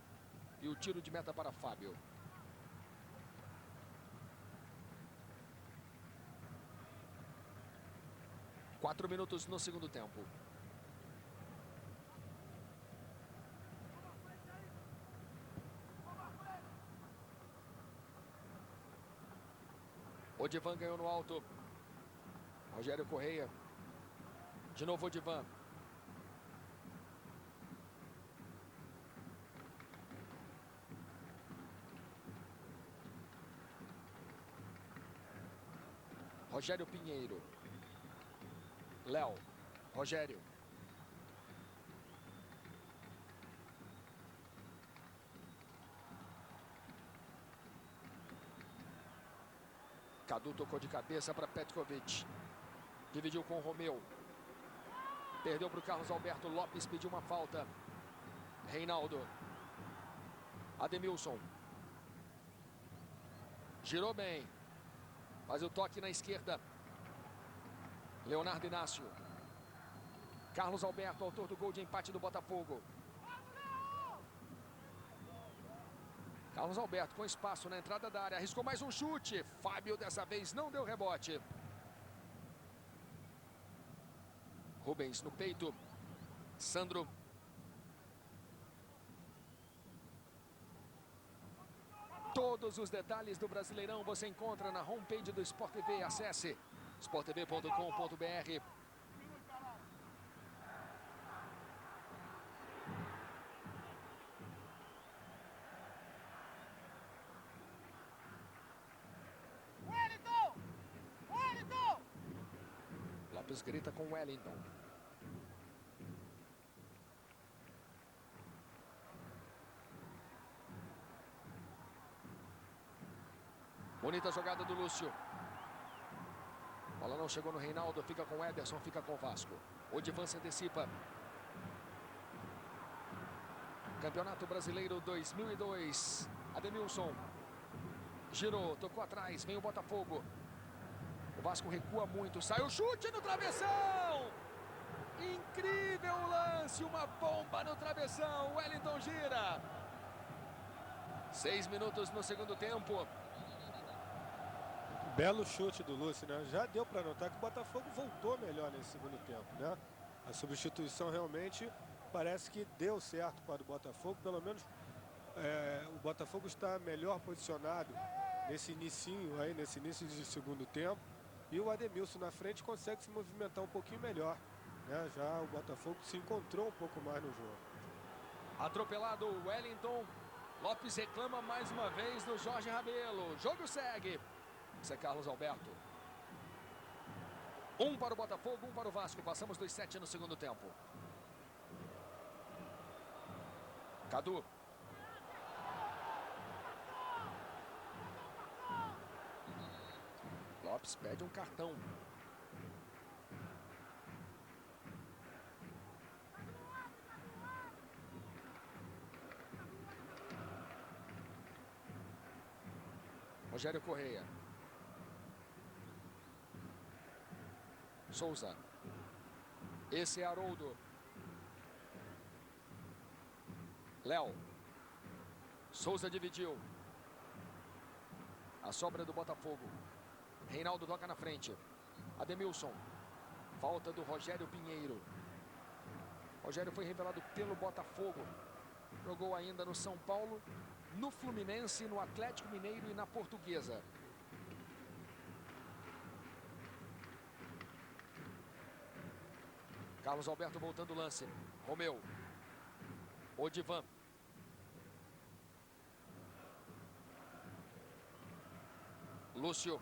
E o tiro de meta para Fábio. Quatro minutos no segundo tempo. Odivan ganhou no alto. Rogério Correia. De novo Odivan. Rogério Pinheiro. Léo. Rogério. Cadu tocou de cabeça para Petkovic. Dividiu com o Romeu. Perdeu para o Carlos Alberto. Lopes pediu uma falta. Reinaldo. Ademilson. Girou bem. Faz o toque na esquerda. Leonardo Inácio. Carlos Alberto, autor do gol de empate do Botafogo. Carlos Alberto com espaço na entrada da área. Arriscou mais um chute. Fábio dessa vez não deu rebote. Rubens no peito. Sandro. Todos os detalhes do Brasileirão você encontra na homepage do Sport TV. Acesse sporttv.com.br. Lopes grita com Wellington. Bonita jogada do Lúcio. Bola não chegou no Reinaldo, fica com o Ederson, fica com o Vasco. O Divan se antecipa. Campeonato Brasileiro 2002. Ademilson. Girou, tocou atrás, vem o Botafogo. O Vasco recua muito, sai o chute no travessão. Incrível lance, uma bomba no travessão. Wellington gira. 6 minutos no segundo tempo. Belo chute do Lúcio, né? Já deu para notar que o Botafogo voltou melhor nesse segundo tempo, né? A substituição realmente parece que deu certo para o Botafogo. Pelo menos o Botafogo está melhor posicionado nesse inicinho aí, nesse início de segundo tempo. E o Ademilson na frente consegue se movimentar um pouquinho melhor, né? Já o Botafogo se encontrou um pouco mais no jogo. Atropelado o Wellington. Lopes reclama mais uma vez do Jorge Rabelo. O jogo segue. Esse é Carlos Alberto. 1 para o Botafogo, 1 para o Vasco. Passamos dos 7 no segundo tempo. Cadu. Lopes pede um cartão. Rogério Correia. Souza. Esse é Haroldo. Léo. Souza dividiu. A sobra do Botafogo. Reinaldo toca na frente. Ademilson. Falta do Rogério Pinheiro. Rogério foi revelado pelo Botafogo. Jogou ainda no São Paulo, no Fluminense, no Atlético Mineiro e na Portuguesa. Carlos Alberto voltando o lance. Romeu. Odivan. Lúcio.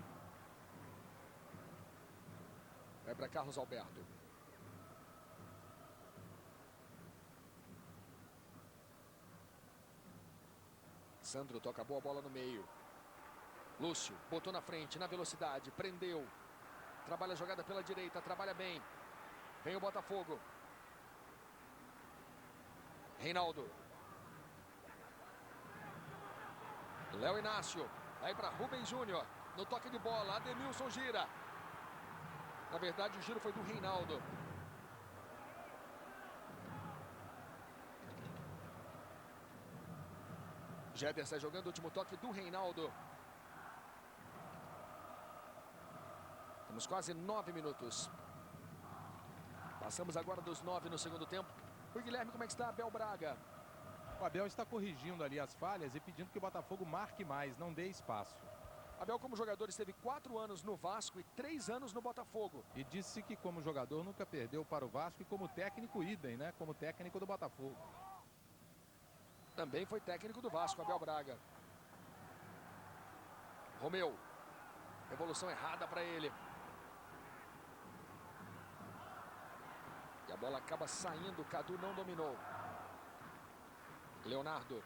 Vai para Carlos Alberto. Sandro toca a boa bola no meio. Lúcio botou na frente, na velocidade, prendeu. Trabalha a jogada pela direita, trabalha bem. Vem o Botafogo. Reinaldo. Léo Inácio. Vai para Rubem Júnior. No toque de bola, Ademilson gira. Na verdade, o giro foi do Reinaldo. Jeder sai jogando o último toque do Reinaldo. Temos quase 9 minutos. Passamos agora dos 9 no segundo tempo. O Guilherme, como é que está Abel Braga? O Abel está corrigindo ali as falhas e pedindo que o Botafogo marque mais, não dê espaço. Abel, como jogador, esteve 4 anos no Vasco e 3 anos no Botafogo. E disse que como jogador nunca perdeu para o Vasco e como técnico idem, né? Como técnico do Botafogo. Também foi técnico do Vasco, Abel Braga. Romeu. Evolução errada para ele. E a bola acaba saindo, Cadu não dominou. Leonardo.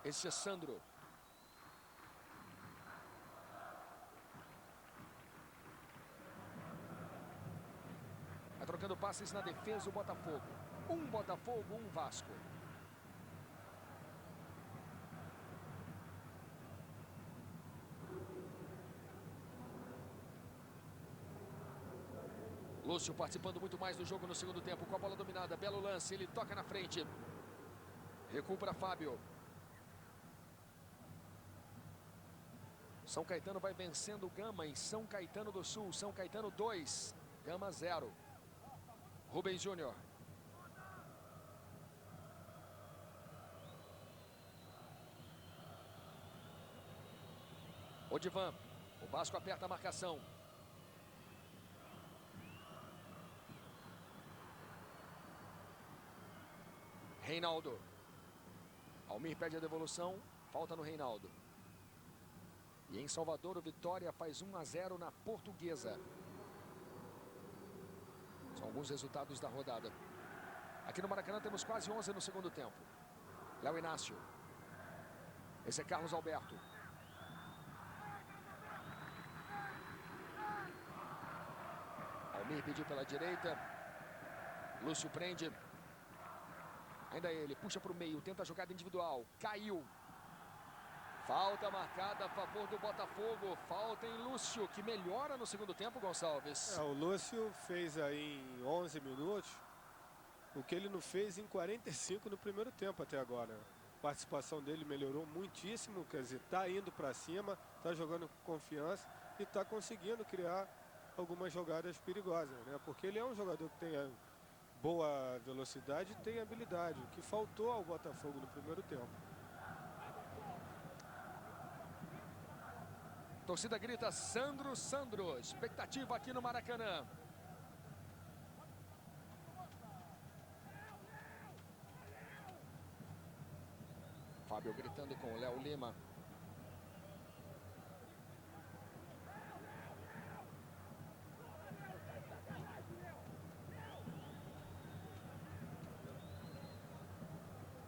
Esse é Sandro. Vai trocando passes na defesa o Botafogo. Um Botafogo, um Vasco. Lúcio participando muito mais do jogo no segundo tempo. Com a bola dominada, belo lance, ele toca na frente. Recua para Fábio. São Caetano vai vencendo o Gama em São Caetano do Sul. São Caetano 2, Gama 0. Rubem Júnior. Odivan. O Vasco aperta a marcação. Reinaldo. Almir pede a devolução. Falta no Reinaldo. E em Salvador, o Vitória faz 1-0 na Portuguesa. São alguns resultados da rodada. Aqui no Maracanã temos quase 11 no segundo tempo. Léo Inácio. Esse é Carlos Alberto. Almir pediu pela direita. Lúcio prende. Ainda ele, puxa para o meio, tenta a jogada individual. Caiu. Falta marcada a favor do Botafogo. Falta em Lúcio, que melhora no segundo tempo, Gonçalves. O Lúcio fez aí em 11 minutos o que ele não fez em 45 no primeiro tempo até agora. A participação dele melhorou muitíssimo, quer dizer, está indo para cima, está jogando com confiança e está conseguindo criar algumas jogadas perigosas, né? Porque ele é um jogador que tem boa velocidade e tem habilidade, o que faltou ao Botafogo no primeiro tempo. Torcida grita Sandro, Sandro. Expectativa aqui no Maracanã. Fábio gritando com o Léo Lima.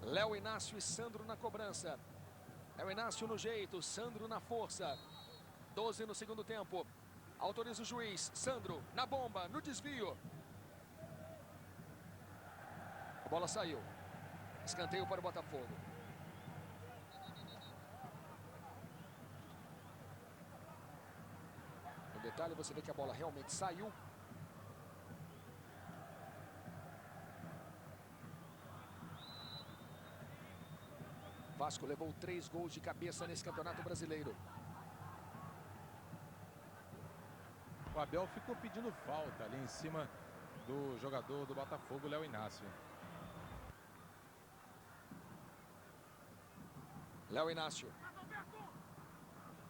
Léo Inácio e Sandro na cobrança. Léo Inácio no jeito, Sandro na força. 12 no segundo tempo. Autoriza o juiz. Sandro na bomba, no desvio. A bola saiu. Escanteio para o Botafogo. No detalhe você vê que a bola realmente saiu. Vasco levou 3 gols de cabeça nesse Campeonato Brasileiro. O Abel ficou pedindo falta ali em cima do jogador do Botafogo, Léo Inácio. Léo Inácio.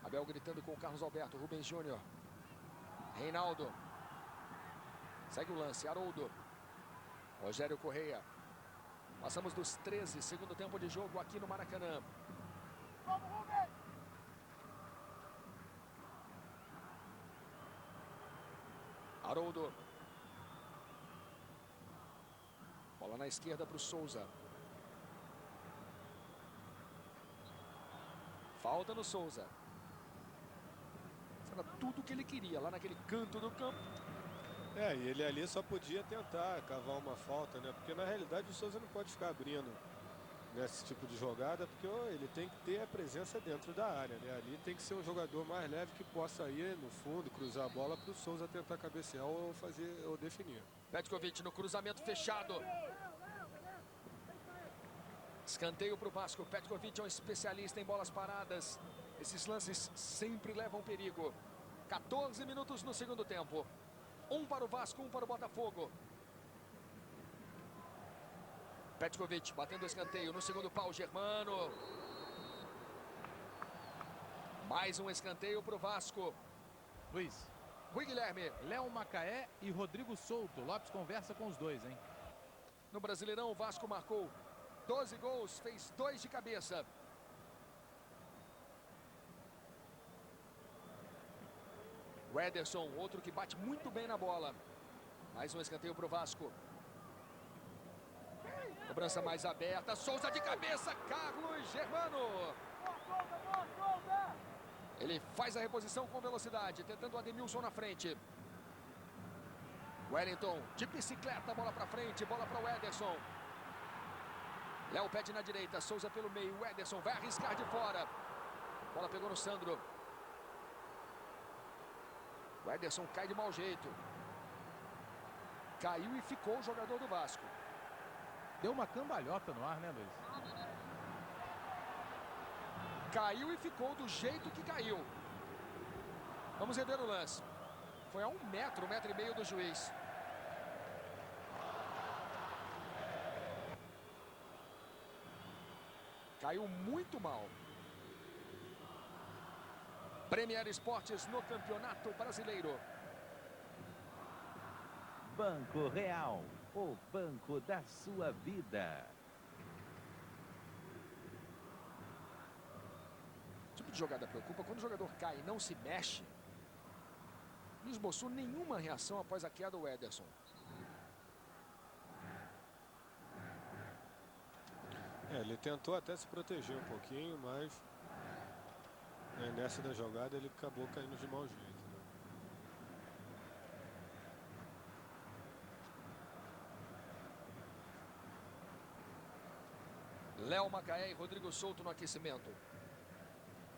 Abel gritando com o Carlos Alberto. Rubens Júnior. Reinaldo. Segue o lance. Haroldo. Rogério Correia. Passamos dos 13, segundo tempo de jogo aqui no Maracanã. Haroldo. Bola na esquerda para o Souza. Falta no Souza. Era tudo o que ele queria lá naquele canto do campo. E ele ali só podia tentar cavar uma falta, né? Porque na realidade o Souza não pode ficar abrindo nesse tipo de jogada, porque ele tem que ter a presença dentro da área, né? Ali tem que ser um jogador mais leve que possa ir no fundo, cruzar a bola para o Souza tentar cabecear ou fazer ou definir. Petkovic no cruzamento fechado. Escanteio para o Vasco. Petkovic é um especialista em bolas paradas. Esses lances sempre levam perigo. 14 minutos no segundo tempo. 1 para o Vasco, 1 para o Botafogo. Petkovic batendo o escanteio no segundo pau, Germano. Mais um escanteio para o Vasco. Luiz. Rui Guilherme. Léo Macaé e Rodrigo Souto. Lopes conversa com os dois, hein? No Brasileirão, o Vasco marcou 12 gols, fez 2 de cabeça. O Ederson, outro que bate muito bem na bola. Mais um escanteio para o Vasco. Cobrança mais aberta. Souza de cabeça. Carlos Germano. Ele faz a reposição com velocidade, tentando o Ademilson na frente. Wellington de bicicleta, bola para frente, bola para o Ederson. Léo pede na direita, Souza pelo meio. O Ederson vai arriscar de fora. Bola pegou no Sandro. O Ederson cai de mau jeito. Caiu e ficou o jogador do Vasco. Deu uma cambalhota no ar, né, Luiz? Caiu e ficou do jeito que caiu. Vamos rever o lance. Foi a 1 metro, 1,5 metros do juiz. Caiu muito mal. Premier Esportes no Campeonato Brasileiro. Banco Real, o banco da sua vida. O tipo de jogada preocupa. Quando o jogador cai e não se mexe, não esboçou nenhuma reação após a queda do Ederson. Ele tentou até se proteger um pouquinho, mas nessa da jogada ele acabou caindo de mau jeito. Né? Léo Macaé e Rodrigo Souto no aquecimento.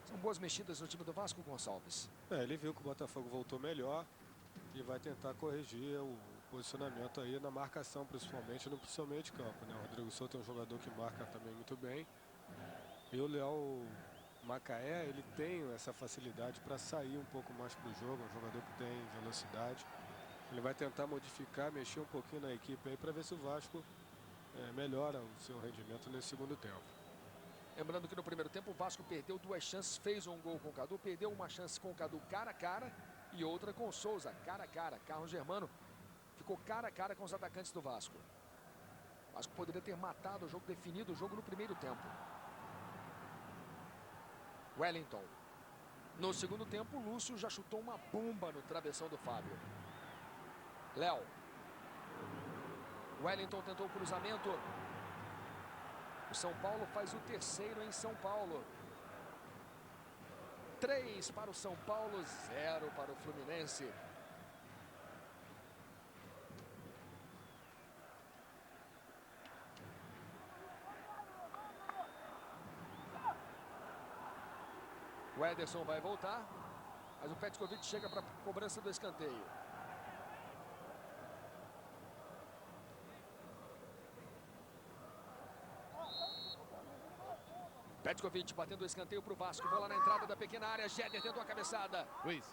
São boas mexidas no time do Vasco, Gonçalves. Ele viu que o Botafogo voltou melhor e vai tentar corrigir o posicionamento aí na marcação, principalmente no seu meio de campo. Né? O Rodrigo Souto é um jogador que marca também muito bem. E o Léo Macaé, ele tem essa facilidade para sair um pouco mais para o jogo, um jogador que tem velocidade. Ele vai tentar modificar, mexer um pouquinho na equipe aí para ver se o Vasco melhora o seu rendimento nesse segundo tempo. Lembrando que no primeiro tempo o Vasco perdeu 2 chances, fez um gol com o Cadu, perdeu uma chance com o Cadu cara a cara e outra com o Souza cara a cara. Carlos Germano ficou cara a cara com os atacantes do Vasco. O Vasco poderia ter matado o jogo, definido o jogo no primeiro tempo. Wellington. No segundo tempo, o Lúcio já chutou uma bomba no travessão do Fábio. Léo. Wellington tentou o cruzamento. O São Paulo faz o terceiro em São Paulo. 3 para o São Paulo, 0 para o Fluminense. O Ederson vai voltar, mas o Petkovic chega para a cobrança do escanteio. Petkovic batendo o escanteio para o Vasco. Bola na entrada da pequena área. Jéder tentou a cabeçada. Luiz.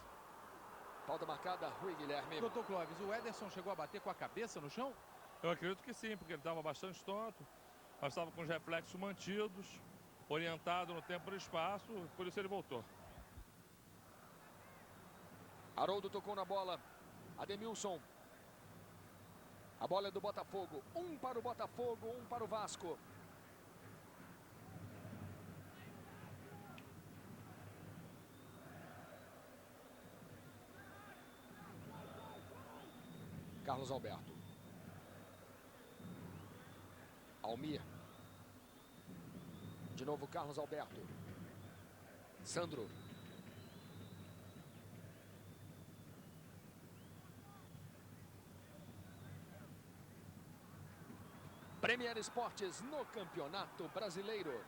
Falta marcada. Rui Guilherme. Doutor Clóvis, o Ederson chegou a bater com a cabeça no chão? Eu acredito que sim, porque ele estava bastante tonto. Mas estava com os reflexos mantidos, orientado no tempo e no espaço. Por isso ele voltou. Haroldo tocou na bola. Ademilson. A bola é do Botafogo. 1 para o Botafogo, 1 para o Vasco. Carlos Alberto. Almir. De novo Carlos Alberto. Sandro. Premier Esportes no Campeonato Brasileiro.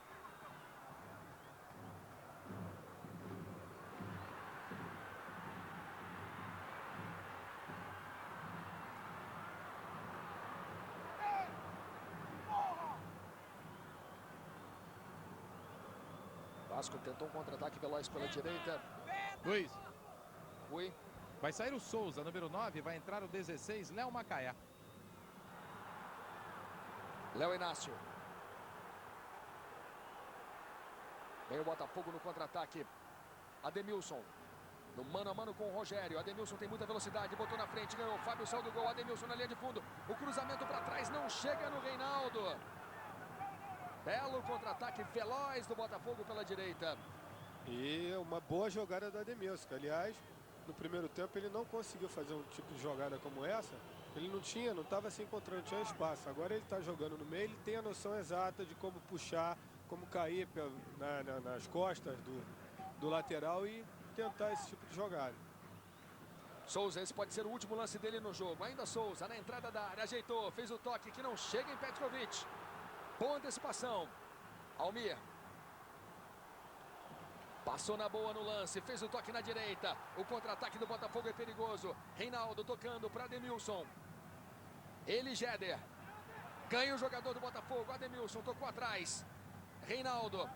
Vasco tentou um contra-ataque veloz pela direita. Luiz. Rui. Vai sair o Souza, número 9, vai entrar o 16, Léo Macaé. Léo Inácio. Vem o Botafogo no contra-ataque. Ademilson. No mano a mano com o Rogério. Ademilson tem muita velocidade. Botou na frente, ganhou. Fábio saiu do gol. Ademilson na linha de fundo. O cruzamento para trás não chega no Reinaldo. Belo contra-ataque veloz do Botafogo pela direita. E uma boa jogada do Ademilson, que, aliás, no primeiro tempo ele não conseguiu fazer um tipo de jogada como essa. Ele não estava se encontrando, tinha espaço. Agora ele está jogando no meio, ele tem a noção exata de como puxar, como cair nas costas do lateral e tentar esse tipo de jogada. Souza, esse pode ser o último lance dele no jogo. Ainda Souza na entrada da área, ajeitou, fez o toque que não chega em Petkovic. Boa antecipação. Almir. Passou na boa no lance, fez o toque na direita. O contra-ataque do Botafogo é perigoso. Reinaldo tocando para Ademilson. Ele, Jéder. Ganha o jogador do Botafogo. Ademilson tocou atrás. Reinaldo.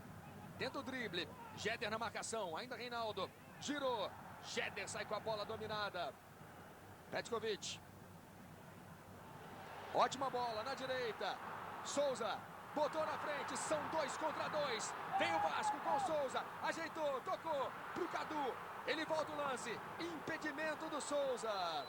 Tenta o drible. Jéder na marcação. Ainda Reinaldo. Girou. Jéder sai com a bola dominada. Petkovic. Ótima bola na direita. Souza. Botou na frente. São 2 contra 2. Vem o Vasco com o Souza. Ajeitou. Tocou pro Cadu. Ele volta o lance. Impedimento do Souza.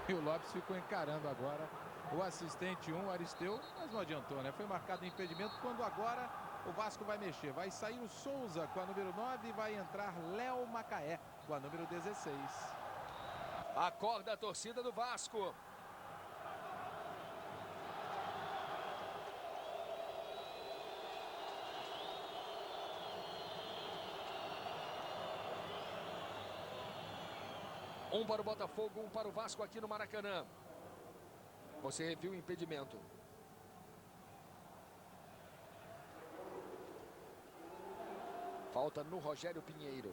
E o Lopes ficou encarando agora o assistente 1, Aristeu, mas não adiantou, né? Foi marcado impedimento quando agora o Vasco vai mexer. Vai sair o Souza com a número 9 e vai entrar Léo Macaé com a número 16. Acorda a torcida do Vasco. Um para o Botafogo, um para o Vasco aqui no Maracanã. Você reviu o impedimento. Falta no Rogério Pinheiro.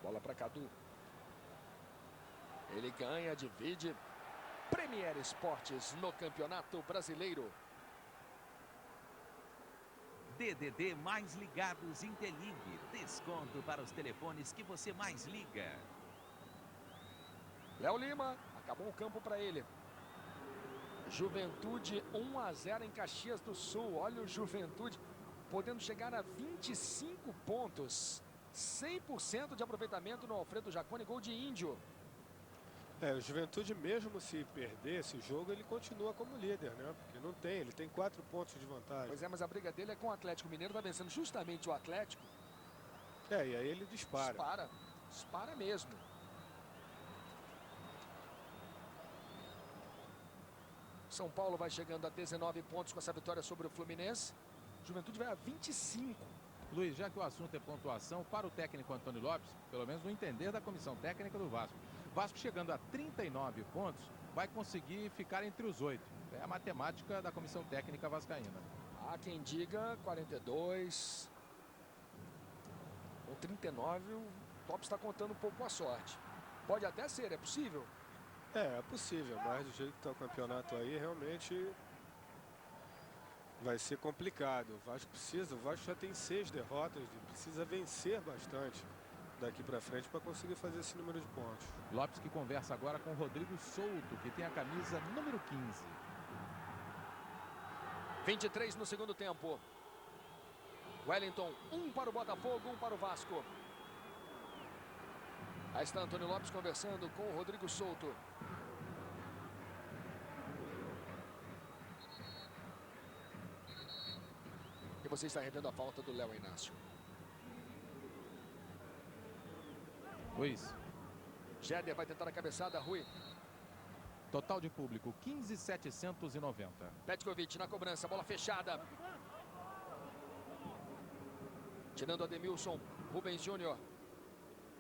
Bola para Cadu. Ele ganha, divide. Premier Esportes no Campeonato Brasileiro. DDD mais ligados Interligue. Desconto para os telefones que você mais liga. Léo Lima, acabou o campo para ele. Juventude 1-0 em Caxias do Sul. Olha o Juventude podendo chegar a 25 pontos. 100% de aproveitamento no Alfredo Jaconi, gol de Índio. O Juventude, mesmo se perder esse jogo, ele continua como líder, né? Porque não tem, ele tem 4 pontos de vantagem. Pois é, mas a briga dele é com o Atlético Mineiro, tá vencendo justamente o Atlético. E aí ele dispara. Dispara mesmo. São Paulo vai chegando a 19 pontos com essa vitória sobre o Fluminense. Juventude vai a 25. Luiz, já que o assunto é pontuação, para o técnico Antônio Lopes, pelo menos no entender da comissão técnica do Vasco, Vasco chegando a 39 pontos, vai conseguir ficar entre os 8. É a matemática da comissão técnica vascaína. Há quem diga 42. Com 39, o Lopes está contando um pouco com a sorte. Pode até ser, é possível? É possível, mas do jeito que está o campeonato aí, realmente vai ser complicado. O Vasco já tem 6 derrotas, precisa vencer bastante daqui para frente para conseguir fazer esse número de pontos. Lopes que conversa agora com Rodrigo Souto, que tem a camisa número 15. 23 no segundo tempo. Wellington, 1 para o Botafogo, 1 para o Vasco. Aí está Antônio Lopes conversando com o Rodrigo Souto. E você está revendo a falta do Léo Inácio. Luiz. Jéder vai tentar a cabeçada, Rui. Total de público, 15.790. Petkovic na cobrança, bola fechada. Tirando Ademilson, Rubens Júnior.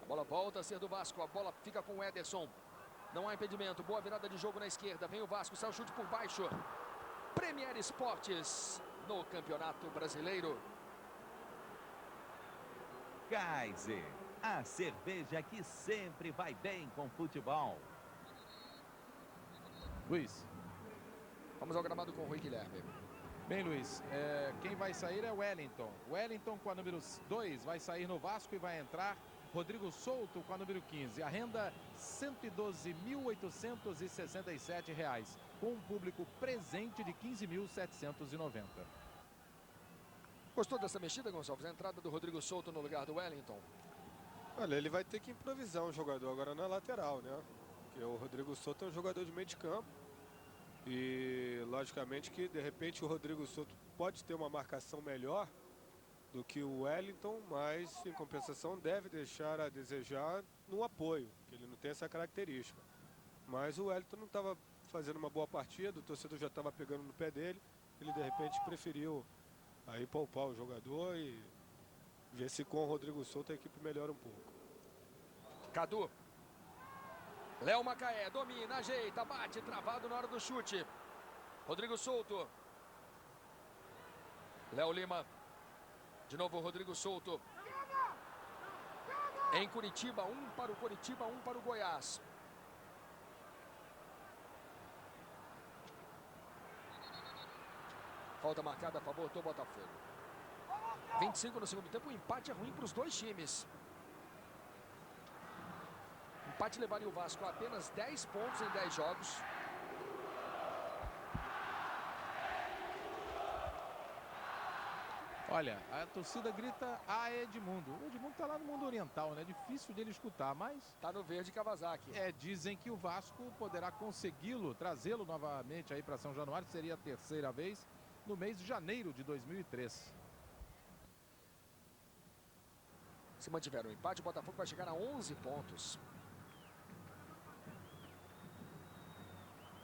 A bola volta a ser do Vasco, a bola fica com o Ederson. Não há impedimento, boa virada de jogo na esquerda. Vem o Vasco, sai o chute por baixo. Premier Esportes no Campeonato Brasileiro. Kaiser, a cerveja que sempre vai bem com futebol. Luiz. Vamos ao gramado com o Rui Guilherme. Bem, Luiz, quem vai sair é o Wellington. Wellington com a número 2 vai sair no Vasco e vai entrar Rodrigo Souto com a número 15. A renda R$ 112.867, com um público presente de 15.790. Gostou dessa mexida, Gonçalves? A entrada do Rodrigo Souto no lugar do Wellington. Olha, ele vai ter que improvisar um jogador agora na lateral, né? Porque o Rodrigo Souto é um jogador de meio de campo. E, logicamente, que de repente o Rodrigo Souto pode ter uma marcação melhor do que o Wellington, mas em compensação deve deixar a desejar no apoio, que ele não tem essa característica. Mas o Wellington não estava fazendo uma boa partida, o torcedor já estava pegando no pé dele, ele de repente preferiu aí poupar o jogador e ver se com o Rodrigo Souto a equipe melhora um pouco. Cadu. Léo Macaé domina, ajeita, bate, travado na hora do chute. Rodrigo Souto. Léo Lima. De novo o Rodrigo Souto. Em Curitiba, 1 para o Curitiba, 1 para o Goiás. Falta marcada a favor do Botafogo. 25 no segundo tempo, o empate é ruim para os dois times. empate levaria o Vasco a apenas 10 pontos em 10 jogos. Olha, a torcida grita a Edmundo. O Edmundo tá lá no mundo oriental, né? Difícil de ele escutar, mas... Tá no verde Kawasaki. Dizem que o Vasco poderá consegui-lo, trazê-lo novamente aí para São Januário. Seria a terceira vez no mês de janeiro de 2003. Se mantiver o empate, o Botafogo vai chegar a 11 pontos.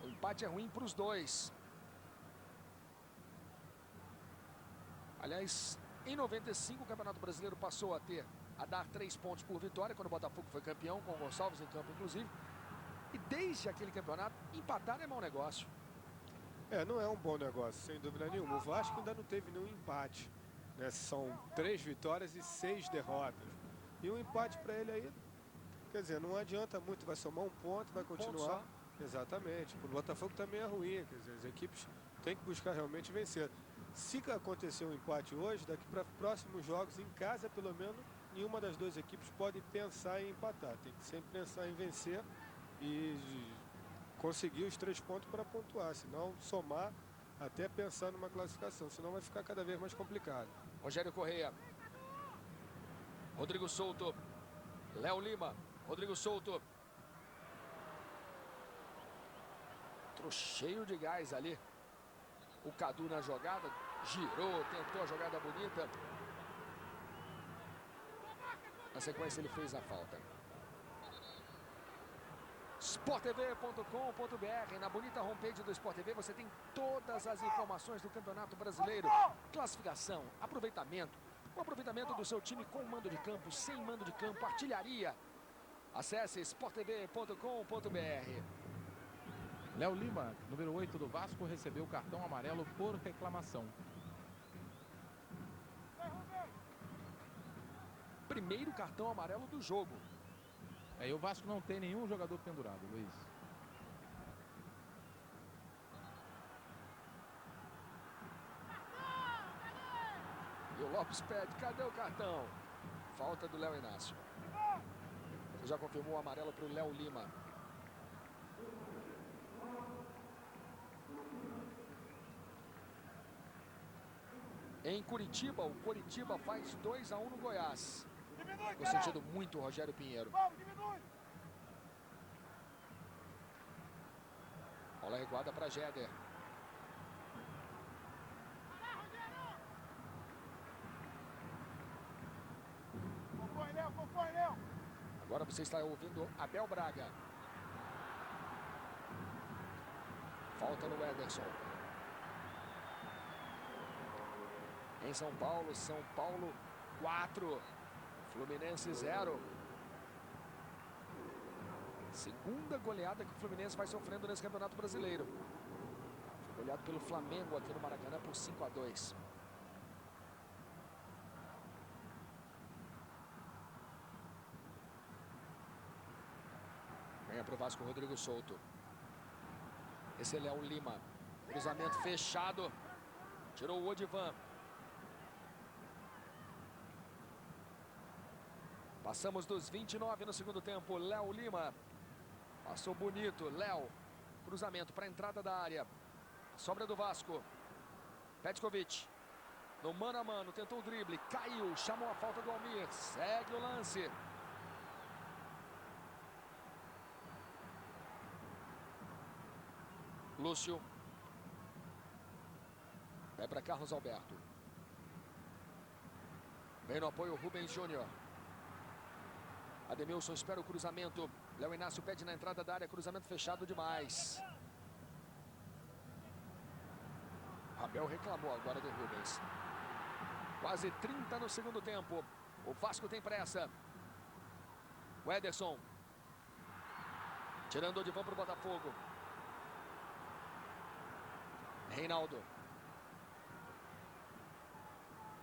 O empate é ruim para os dois. Aliás, em 95 o Campeonato Brasileiro passou a dar 3 pontos por vitória, quando o Botafogo foi campeão, com o Gonçalves em campo inclusive. E desde aquele campeonato, empatar é mau negócio. Não é um bom negócio, sem dúvida nenhuma. O Vasco ainda não teve nenhum empate, né? São 3 vitórias e 6 derrotas. E um empate para ele aí, quer dizer, não adianta muito, vai somar um ponto, vai continuar. Exatamente. O Botafogo também é ruim, quer dizer, as equipes têm que buscar realmente vencer. Se acontecer um empate hoje, daqui para próximos jogos, em casa pelo menos, nenhuma das duas equipes pode pensar em empatar. Tem que sempre pensar em vencer e conseguir os 3 pontos para pontuar, senão somar até pensar numa classificação, senão vai ficar cada vez mais complicado. Rogério Correia, Rodrigo Souto, Léo Lima, Rodrigo Souto. Entrou cheio de gás ali. O Cadu na jogada, girou, tentou a jogada bonita. Na sequência ele fez a falta. SportTV.com.br. Na bonita homepage do Sport TV você tem todas as informações do Campeonato Brasileiro. Classificação, aproveitamento. O aproveitamento do seu time com mando de campo, sem mando de campo, artilharia. Acesse SportTV.com.br. Léo Lima, número 8 do Vasco, recebeu o cartão amarelo por reclamação. Primeiro cartão amarelo do jogo. E o Vasco não tem nenhum jogador pendurado, Luiz. E o Lopes pede, cadê o cartão? Falta do Léo Inácio. Você já confirmou o amarelo para o Léo Lima. Em Curitiba, o Coritiba faz 2-1 no Goiás. Tô sentindo muito o Rogério Pinheiro. Bola recuada para Jéder. Agora você está ouvindo Abel Braga. Falta no Ederson. Em São Paulo 4, Fluminense 0. Segunda goleada que o Fluminense vai sofrendo nesse Campeonato Brasileiro. Foi goleado pelo Flamengo aqui no Maracanã por 5-2. Ganha para o Vasco Rodrigo Souto. Esse é Léo Lima. Cruzamento fechado. Tirou o Odivan. Passamos dos 29 no segundo tempo. Léo Lima. Passou bonito. Léo. Cruzamento para a entrada da área. Sobra do Vasco. Petkovic. No mano a mano. Tentou o drible. Caiu. Chamou a falta do Almir. Segue o lance. Lúcio. Vai para Carlos Alberto. Vem no apoio Rubens Júnior. Ademilson espera o cruzamento. Léo Inácio pede na entrada da área. Cruzamento fechado demais. Abel reclamou agora do Rubens. Quase 30 no segundo tempo. O Vasco tem pressa. O Ederson. Tirando o Odivan para o Botafogo. Reinaldo.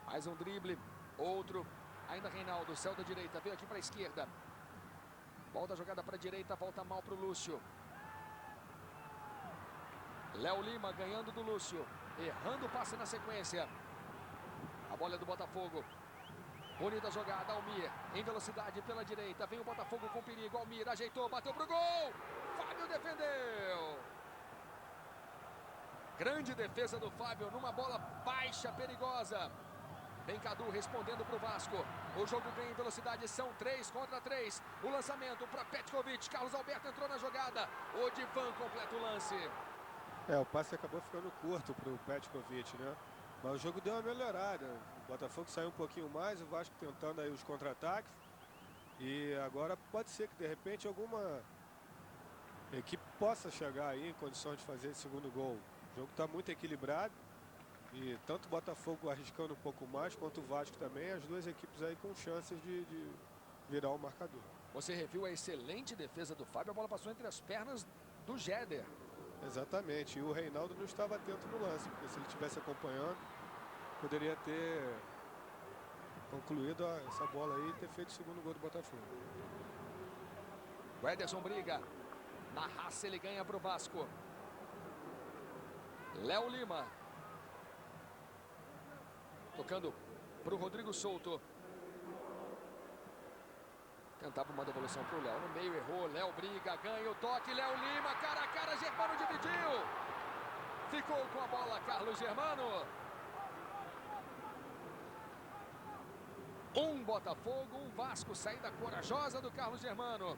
Mais um drible. Outro. Ainda Reinaldo, céu da direita, veio aqui para a esquerda. Volta a jogada para a direita, volta mal para o Lúcio. Léo Lima ganhando do Lúcio. Errando o passe na sequência. A bola é do Botafogo. Bonita jogada, Almir, em velocidade pela direita, vem o Botafogo com perigo, Almir ajeitou, bateu pro gol, Fábio defendeu. Grande defesa do Fábio, numa bola baixa, perigosa. Vem Cadu respondendo para o Vasco. O jogo ganha em velocidade, são 3 contra 3. O lançamento para Petkovic, Carlos Alberto entrou na jogada. O Divan completa o lance. O passe acabou ficando curto para o Petkovic, né? Mas o jogo deu uma melhorada. O Botafogo saiu um pouquinho mais, o Vasco tentando aí os contra-ataques. E agora pode ser que de repente alguma equipe possa chegar aí em condições de fazer esse segundo gol. O jogo está muito equilibrado. E tanto o Botafogo arriscando um pouco mais, quanto o Vasco também, as duas equipes aí com chances de virar o marcador. Você reviu a excelente defesa do Fábio, a bola passou entre as pernas do Jéder. Exatamente, e o Reinaldo não estava atento no lance, porque se ele estivesse acompanhando, poderia ter concluído essa bola aí e ter feito o segundo gol do Botafogo. O Ederson briga, na raça ele ganha para o Vasco. Léo Lima. Tocando para o Rodrigo Souto. Tentava uma devolução para o Léo. No meio errou. Léo briga, ganha o toque. Léo Lima, cara a cara. Germano dividiu. Ficou com a bola Carlos Germano. Um Botafogo, um Vasco. Saída corajosa do Carlos Germano.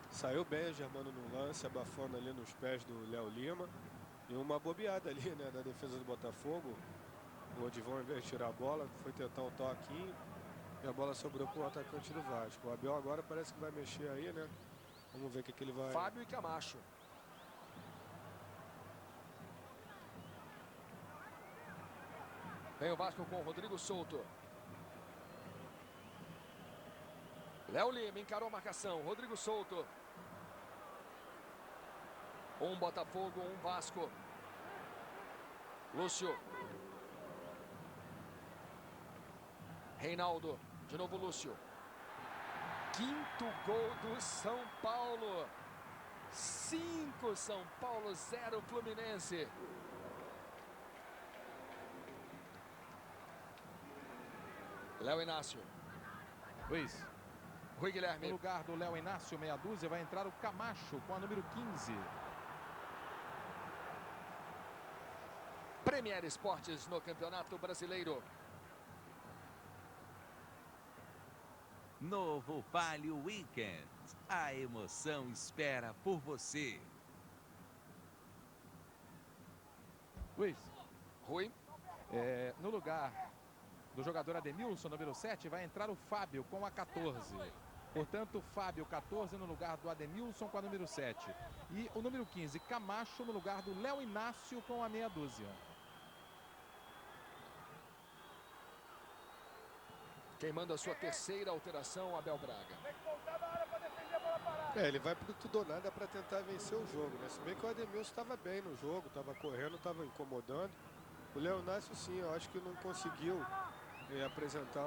Saiu bem o Germano no lance, abafando ali nos pés do Léo Lima. E uma bobeada ali, né, da defesa do Botafogo. O Odivon, ao invés de tirar a bola, foi tentar um toquinho e a bola sobrou para o atacante do Vasco. O Abel agora parece que vai mexer aí, né? Vamos ver o que ele vai... Fábio e Camacho. Vem o Vasco com o Rodrigo Souto. Léo Lima encarou a marcação. Rodrigo Souto. Um Botafogo, um Vasco. Lúcio. Reinaldo, de novo Lúcio. Quinto gol do São Paulo. 5 São Paulo, 0 Fluminense. Léo Inácio. Luiz. Rui Guilherme. No lugar do Léo Inácio, meia dúzia, vai entrar o Camacho com a número 15. Premier Esportes no Campeonato Brasileiro. Novo Palio Weekend. A emoção espera por você. Luiz. Rui. No lugar do jogador Ademilson, número 7, vai entrar o Fábio com a 14. Portanto, Fábio 14 no lugar do Ademilson com a número 7. E o número 15, Camacho, no lugar do Léo Inácio com a meia dúzia. Quem manda a sua terceira alteração, Abel Braga. Ele vai pro tudo ou nada para tentar vencer o jogo, né? Se bem que o Ademilson estava bem no jogo, estava correndo, estava incomodando. O Léo Inácio, sim, eu acho que não conseguiu apresentar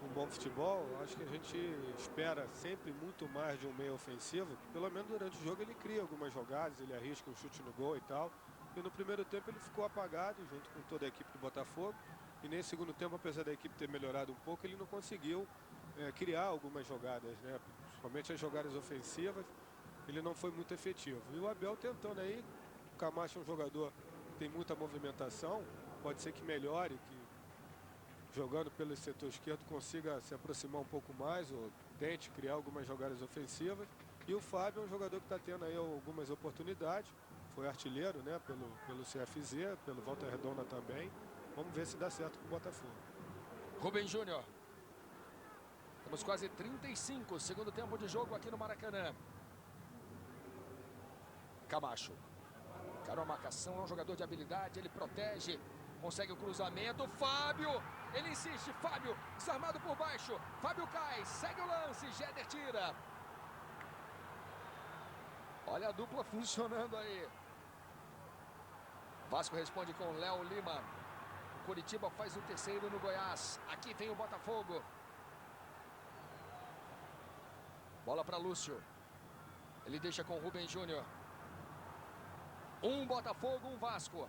um bom futebol. Acho que a gente espera sempre muito mais de um meio ofensivo, que pelo menos durante o jogo ele cria algumas jogadas, ele arrisca um chute no gol e tal. E no primeiro tempo ele ficou apagado junto com toda a equipe do Botafogo. E nesse segundo tempo, apesar da equipe ter melhorado um pouco, ele não conseguiu criar algumas jogadas, né? Principalmente as jogadas ofensivas, ele não foi muito efetivo. E o Abel tentando aí, o Camacho é um jogador que tem muita movimentação, pode ser que melhore, que jogando pelo setor esquerdo consiga se aproximar um pouco mais, ou tente criar algumas jogadas ofensivas. E o Fábio é um jogador que está tendo aí algumas oportunidades, foi artilheiro, né, pelo CFZ, pelo Volta Redonda também. Vamos ver se dá certo com o Botafogo. Rubem Júnior. Temos quase 35, segundo tempo de jogo aqui no Maracanã. Camacho. Encarou a marcação, é um jogador de habilidade, ele protege, consegue o cruzamento. Fábio, ele insiste, Fábio, desarmado por baixo. Fábio cai, segue o lance, Jéder tira. Olha a dupla funcionando aí. Vasco responde com Léo Lima. Curitiba faz o terceiro no Goiás. Aqui vem o Botafogo. Bola para Lúcio. Ele deixa com Rubem Júnior. Um Botafogo, um Vasco.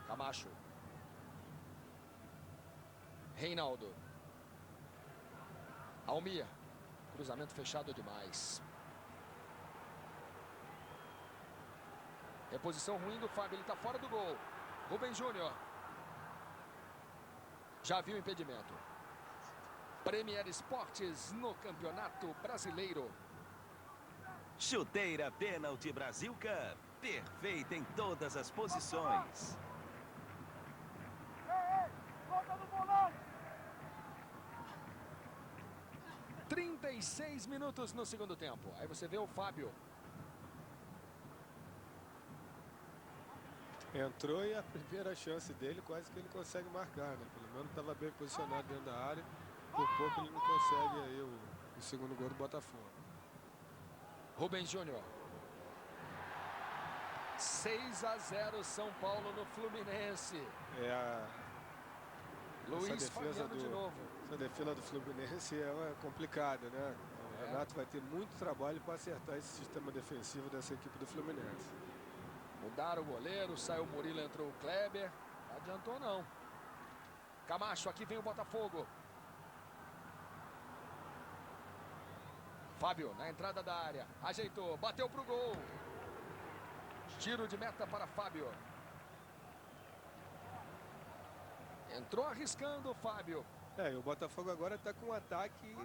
Camacho. Reinaldo. Almir. Cruzamento fechado demais. Reposição ruim do Fábio. Ele está fora do gol. Rubem Júnior. Já viu o impedimento. Premier Esportes no Campeonato Brasileiro. Chuteira Pênalti Brasil Cup. Perfeita em todas as posições. Volta no volante. 36 minutos no segundo tempo. Aí você vê o Fábio. Entrou e a primeira chance dele quase que ele consegue marcar, né? Pelo menos estava bem posicionado dentro da área. Por pouco ele não consegue aí o segundo gol do Botafogo. Rubem Júnior. 6-0 São Paulo no Fluminense. Luiz Fabiano de novo. Essa defesa do Fluminense é complicada, né? O Renato vai ter muito trabalho para acertar esse sistema defensivo dessa equipe do Fluminense. Mudaram o goleiro, saiu o Murilo, entrou o Kleber. Não adiantou não. Camacho, aqui vem o Botafogo. Fábio na entrada da área. Ajeitou, bateu pro gol. Tiro de meta para Fábio. Entrou arriscando o Fábio. E o Botafogo agora está com um ataque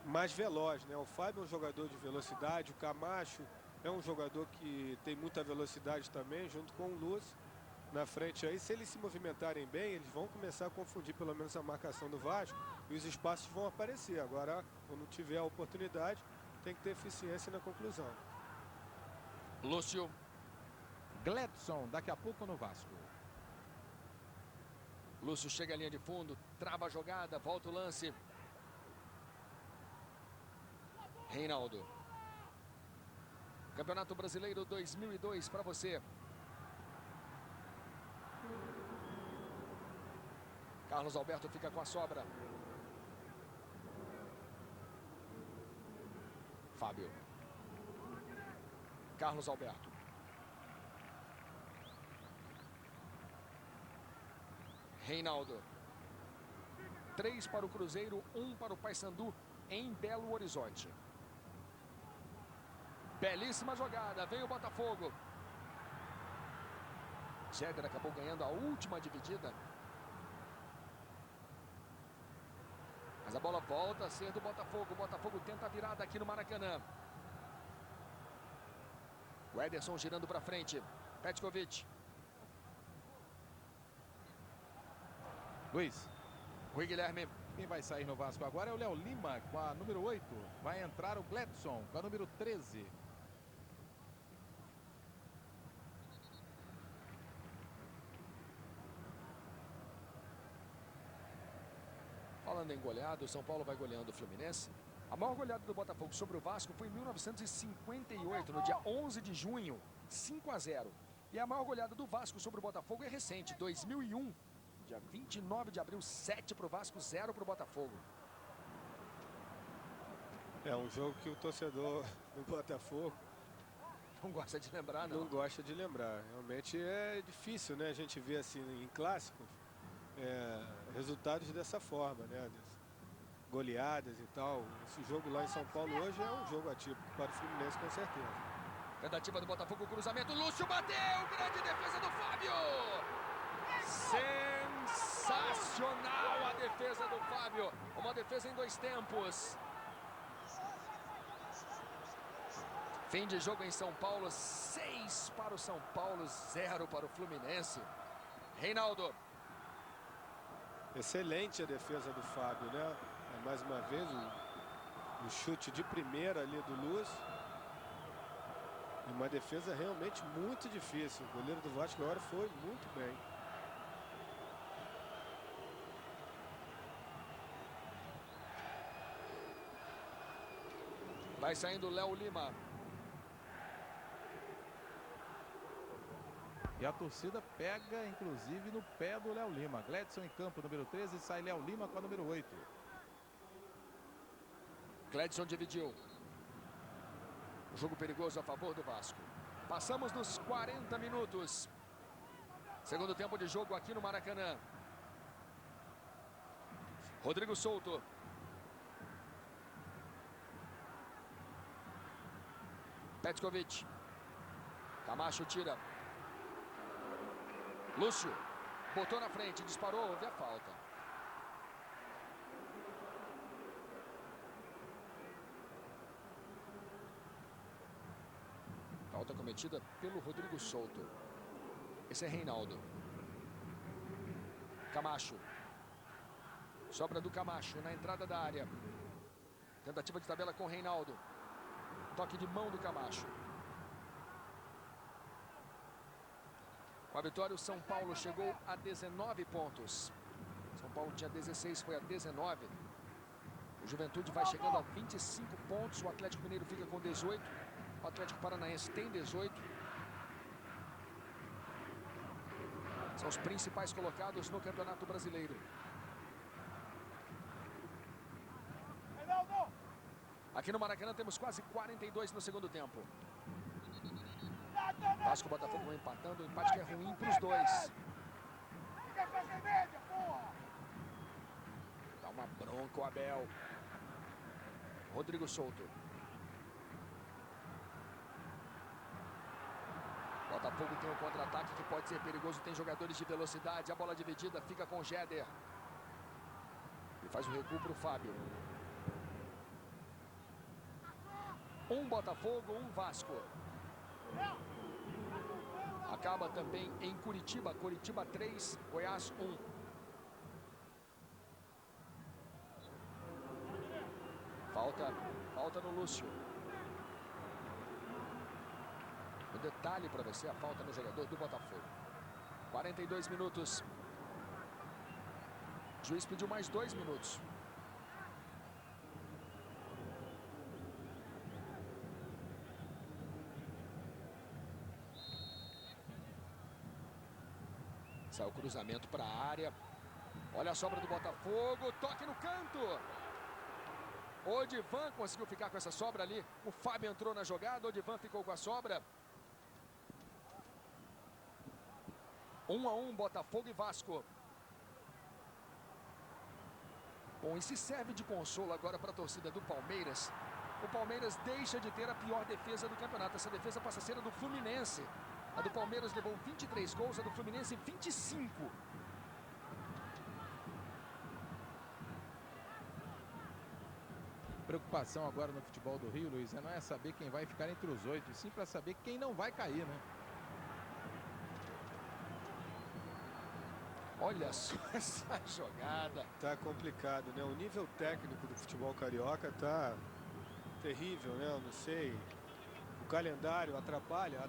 mais veloz, né? O Fábio é um jogador de velocidade, o Camacho é um jogador que tem muita velocidade também, junto com o Lúcio na frente aí. Se eles se movimentarem bem, eles vão começar a confundir pelo menos a marcação do Vasco e os espaços vão aparecer. Agora, quando tiver a oportunidade, tem que ter eficiência na conclusão. Lúcio. Gledson, daqui a pouco no Vasco. Lúcio chega à linha de fundo, trava a jogada, volta o lance. Reinaldo. Campeonato Brasileiro 2002 para você. Carlos Alberto fica com a sobra. Fábio. Carlos Alberto. Reinaldo. 3 para o Cruzeiro, 1 para o Paysandu em Belo Horizonte. Belíssima jogada, vem o Botafogo. Jeder acabou ganhando a última dividida. Mas a bola volta a ser do Botafogo. O Botafogo tenta a virada aqui no Maracanã. O Ederson girando para frente. Petkovic. Luiz. Rui Guilherme. Quem vai sair no Vasco agora é o Léo Lima com a número 8. Vai entrar o Gledson com a número 13. Falando em goleado, o São Paulo vai goleando o Fluminense. A maior goleada do Botafogo sobre o Vasco foi em 1958, no dia 11 de junho, 5-0. E a maior goleada do Vasco sobre o Botafogo é recente, 2001, dia 29 de abril, 7 para o Vasco, 0 para o Botafogo. É um jogo que o torcedor do Botafogo não gosta de lembrar, não. Não gosta de lembrar. Realmente é difícil, né? A gente vê assim em clássicos resultados dessa forma, né? Goleadas e tal. Esse jogo lá em São Paulo hoje é um jogo atípico para o Fluminense, com certeza. Tentativa do Botafogo, cruzamento, Lúcio bateu, grande defesa do Fábio. Sensacional a defesa do Fábio. Uma defesa em 2 tempos. Fim de jogo em São Paulo, 6 para o São Paulo, 0 para o Fluminense. Reinaldo. Excelente a defesa do Fábio, né? Mais uma vez o chute de primeira ali do Lúcio. E uma defesa realmente muito difícil. O goleiro do Vasco agora foi muito bem. Vai saindo o Léo Lima. E a torcida pega, inclusive, no pé do Léo Lima. Gledson em campo, número 13, sai Léo Lima com a número 8. Gledson dividiu. Um jogo perigoso a favor do Vasco. Passamos dos 40 minutos. Segundo tempo de jogo aqui no Maracanã. Rodrigo Souto. Petkovic. Camacho tira. Lúcio. Botou na frente, disparou, houve a falta. Falta cometida pelo Rodrigo Souto. Esse é Reinaldo. Camacho. Sobra do Camacho na entrada da área. Tentativa de tabela com Reinaldo. Toque de mão do Camacho. Com a vitória, o São Paulo chegou a 19 pontos. São Paulo tinha 16, foi a 19. O Juventude vai chegando a 25 pontos. O Atlético Mineiro fica com 18. O Atlético Paranaense tem 18. São os principais colocados no Campeonato Brasileiro. Aqui no Maracanã temos quase 42 no segundo tempo. Vasco e Botafogo vão empatando. O empate que é ruim para os dois. Dá uma bronca o Abel. Rodrigo Souto. Botafogo tem um contra-ataque que pode ser perigoso. Tem jogadores de velocidade. A bola dividida fica com o Jéder. Ele faz o recuo para o Fábio. Um Botafogo, um Vasco. Acaba também em Curitiba. Curitiba 3, Goiás 1. Falta no Lúcio. O detalhe para você, a falta no jogador do Botafogo. 42 minutos. O juiz pediu mais 2 minutos. Sai o cruzamento para a área. Olha a sobra do Botafogo. Toque no canto. Odivan conseguiu ficar com essa sobra ali. O Fábio entrou na jogada. Odivan ficou com a sobra. 1 a 1, Botafogo e Vasco. Bom, e se serve de consolo agora para a torcida do Palmeiras. O Palmeiras deixa de ter a pior defesa do campeonato. Essa defesa passa a ser a do Fluminense. A do Palmeiras levou 23 gols, a do Fluminense 25. Preocupação agora no futebol do Rio, Luiz, não é saber quem vai ficar entre os 8, e sim para saber quem não vai cair, né? Olha só essa jogada. Tá complicado, né? O nível técnico do futebol carioca tá terrível, né? Eu não sei. O calendário atrapalha.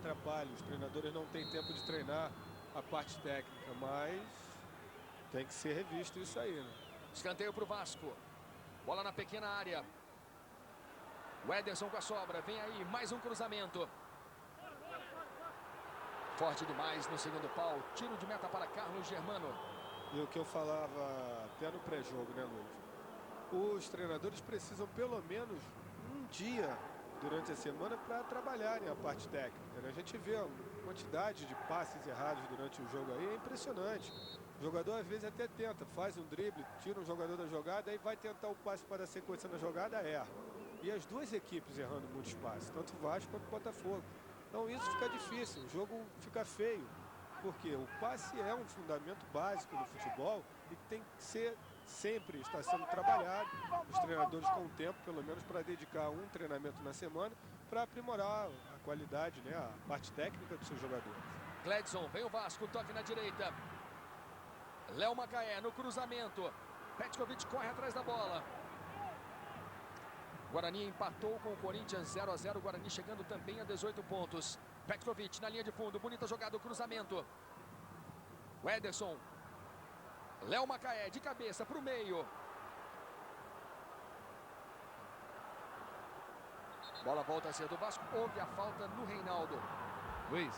Os treinadores não têm tempo de treinar a parte técnica, mas tem que ser revisto isso aí, né? Escanteio para o Vasco. Bola na pequena área. O Ederson com a sobra. Vem aí, mais um cruzamento. Forte demais no segundo pau. Tiro de meta para Carlos Germano. E o que eu falava até no pré-jogo, né, Luiz? Os treinadores precisam pelo menos um dia durante a semana para trabalharem a parte técnica, né? A gente vê a quantidade de passes errados durante o jogo aí, é impressionante. O jogador às vezes até tenta, faz um drible, tira um jogador da jogada, aí vai tentar o passe para a sequência na jogada, erra. E as duas equipes errando muitos passes, tanto o Vasco quanto o Botafogo. Então isso fica difícil, o jogo fica feio, porque o passe é um fundamento básico do futebol e tem que ser sempre, está sendo trabalhado. Os treinadores com tempo, pelo menos, para dedicar um treinamento na semana para aprimorar a qualidade, né, a parte técnica dos seus jogadores. Gledson, vem o Vasco, toque na direita. Léo Macaé no cruzamento. Petkovic corre atrás da bola. Guarani empatou com o Corinthians 0 a 0. Guarani chegando também a 18 pontos. Petkovic na linha de fundo. Bonita jogada, o cruzamento. O Ederson. Léo Macaé de cabeça para o meio. Bola volta a ser do Vasco. Houve a falta no Reinaldo. Luiz.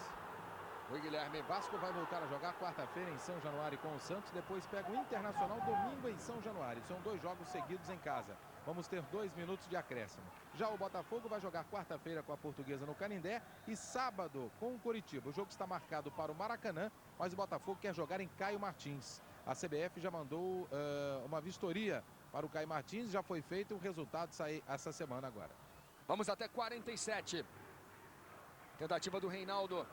Oi, Guilherme. Vasco vai voltar a jogar quarta-feira em São Januário com o Santos. Depois pega o Internacional domingo em São Januário. São 2 jogos seguidos em casa. Vamos ter 2 minutos de acréscimo. Já o Botafogo vai jogar quarta-feira com a Portuguesa no Canindé e sábado com o Coritiba. O jogo está marcado para o Maracanã, mas o Botafogo quer jogar em Caio Martins. a CBF já mandou uma vistoria para o Caio Martins. Já foi feito, o resultado sai essa semana agora. Vamos até 47. Tentativa do Reinaldo.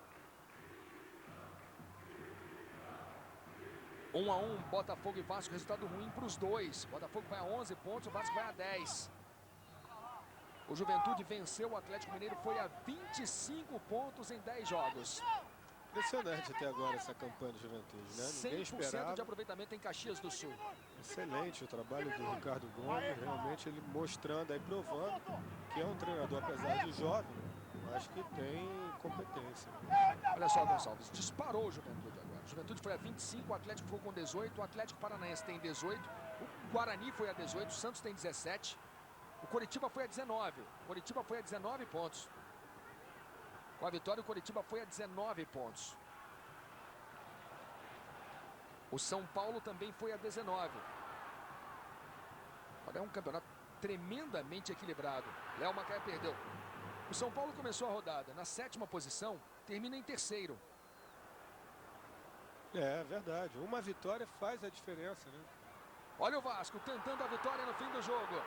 1 a 1, Botafogo e Vasco, resultado ruim para os dois. Botafogo vai a 11 pontos, o Vasco vai a 10. O Juventude venceu o Atlético Mineiro, foi a 25 pontos em 10 jogos. Impressionante até agora essa campanha do Juventude, né? Ninguém 100% esperava. de aproveitamento em Caxias do Sul. Excelente o trabalho do Ricardo Gomes, realmente ele mostrando aí, provando que é um treinador, apesar de jovem, mas que tem competência. Olha só, Gonçalves, disparou o Juventude agora. O Juventude foi a 25, o Atlético foi com 18, o Atlético Paranaense tem 18, o Guarani foi a 18, o Santos tem 17, o Coritiba foi a 19. O Coritiba foi a 19 pontos. Com a vitória, o Coritiba foi a 19 pontos. O São Paulo também foi a 19. Olha, é um campeonato tremendamente equilibrado. Léo Macaé perdeu. O São Paulo começou a rodada na 7ª posição, termina em 3º. É verdade, uma vitória faz a diferença, né? Olha o Vasco tentando a vitória no fim do jogo.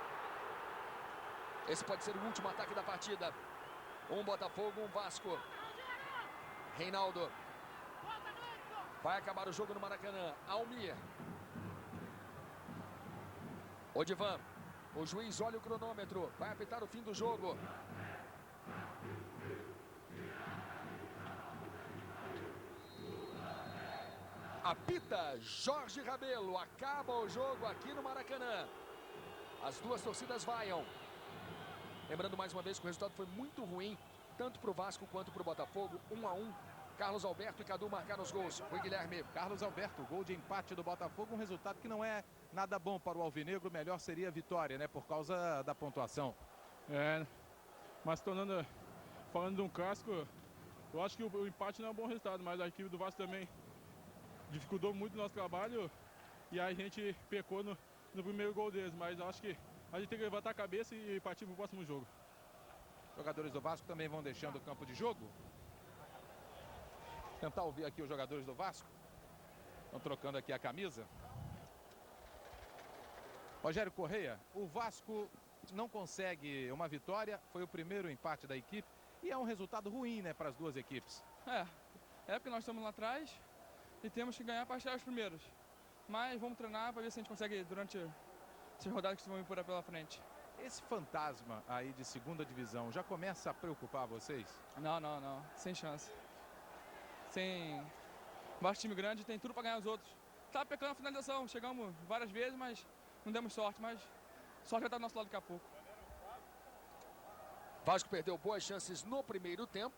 Esse pode ser o último ataque da partida. Um Botafogo, um Vasco. Reinaldo. Vai acabar o jogo no Maracanã. Almir. Odivan. O juiz olha o cronômetro. Vai apitar o fim do jogo. Apita Jorge Rabelo. Acaba o jogo aqui no Maracanã. As duas torcidas vaiam. Lembrando mais uma vez que o resultado foi muito ruim, tanto para o Vasco quanto para o Botafogo. 1 a 1. Carlos Alberto e Cadu marcaram os gols. Foi Guilherme. Carlos Alberto, gol de empate do Botafogo, um resultado que não é nada bom para o Alvinegro. Melhor seria a vitória, né? Por causa da pontuação. Mas falando de um clássico, eu acho que o empate não é um bom resultado, mas a equipe do Vasco também dificultou muito o nosso trabalho e a gente pecou no primeiro gol deles, mas eu acho que a gente tem que levantar a cabeça e partir para o próximo jogo. Os jogadores do Vasco também vão deixando o campo de jogo. Tentar ouvir aqui os jogadores do Vasco. Estão trocando aqui a camisa. Rogério Correia, o Vasco não consegue uma vitória. Foi o primeiro empate da equipe. E é um resultado ruim, né, para as duas equipes. É porque nós estamos lá atrás e temos que ganhar para chegar os primeiros. Mas vamos treinar para ver se a gente consegue durante essas rodadas que vão vir por aí pela frente. Esse fantasma aí de segunda divisão já começa a preocupar vocês? Não. Sem chance. Vasco time grande, tem tudo para ganhar os outros. Tá pecando a finalização. Chegamos várias vezes, mas não demos sorte. Mas sorte vai estar do nosso lado daqui a pouco. Vasco perdeu boas chances no primeiro tempo.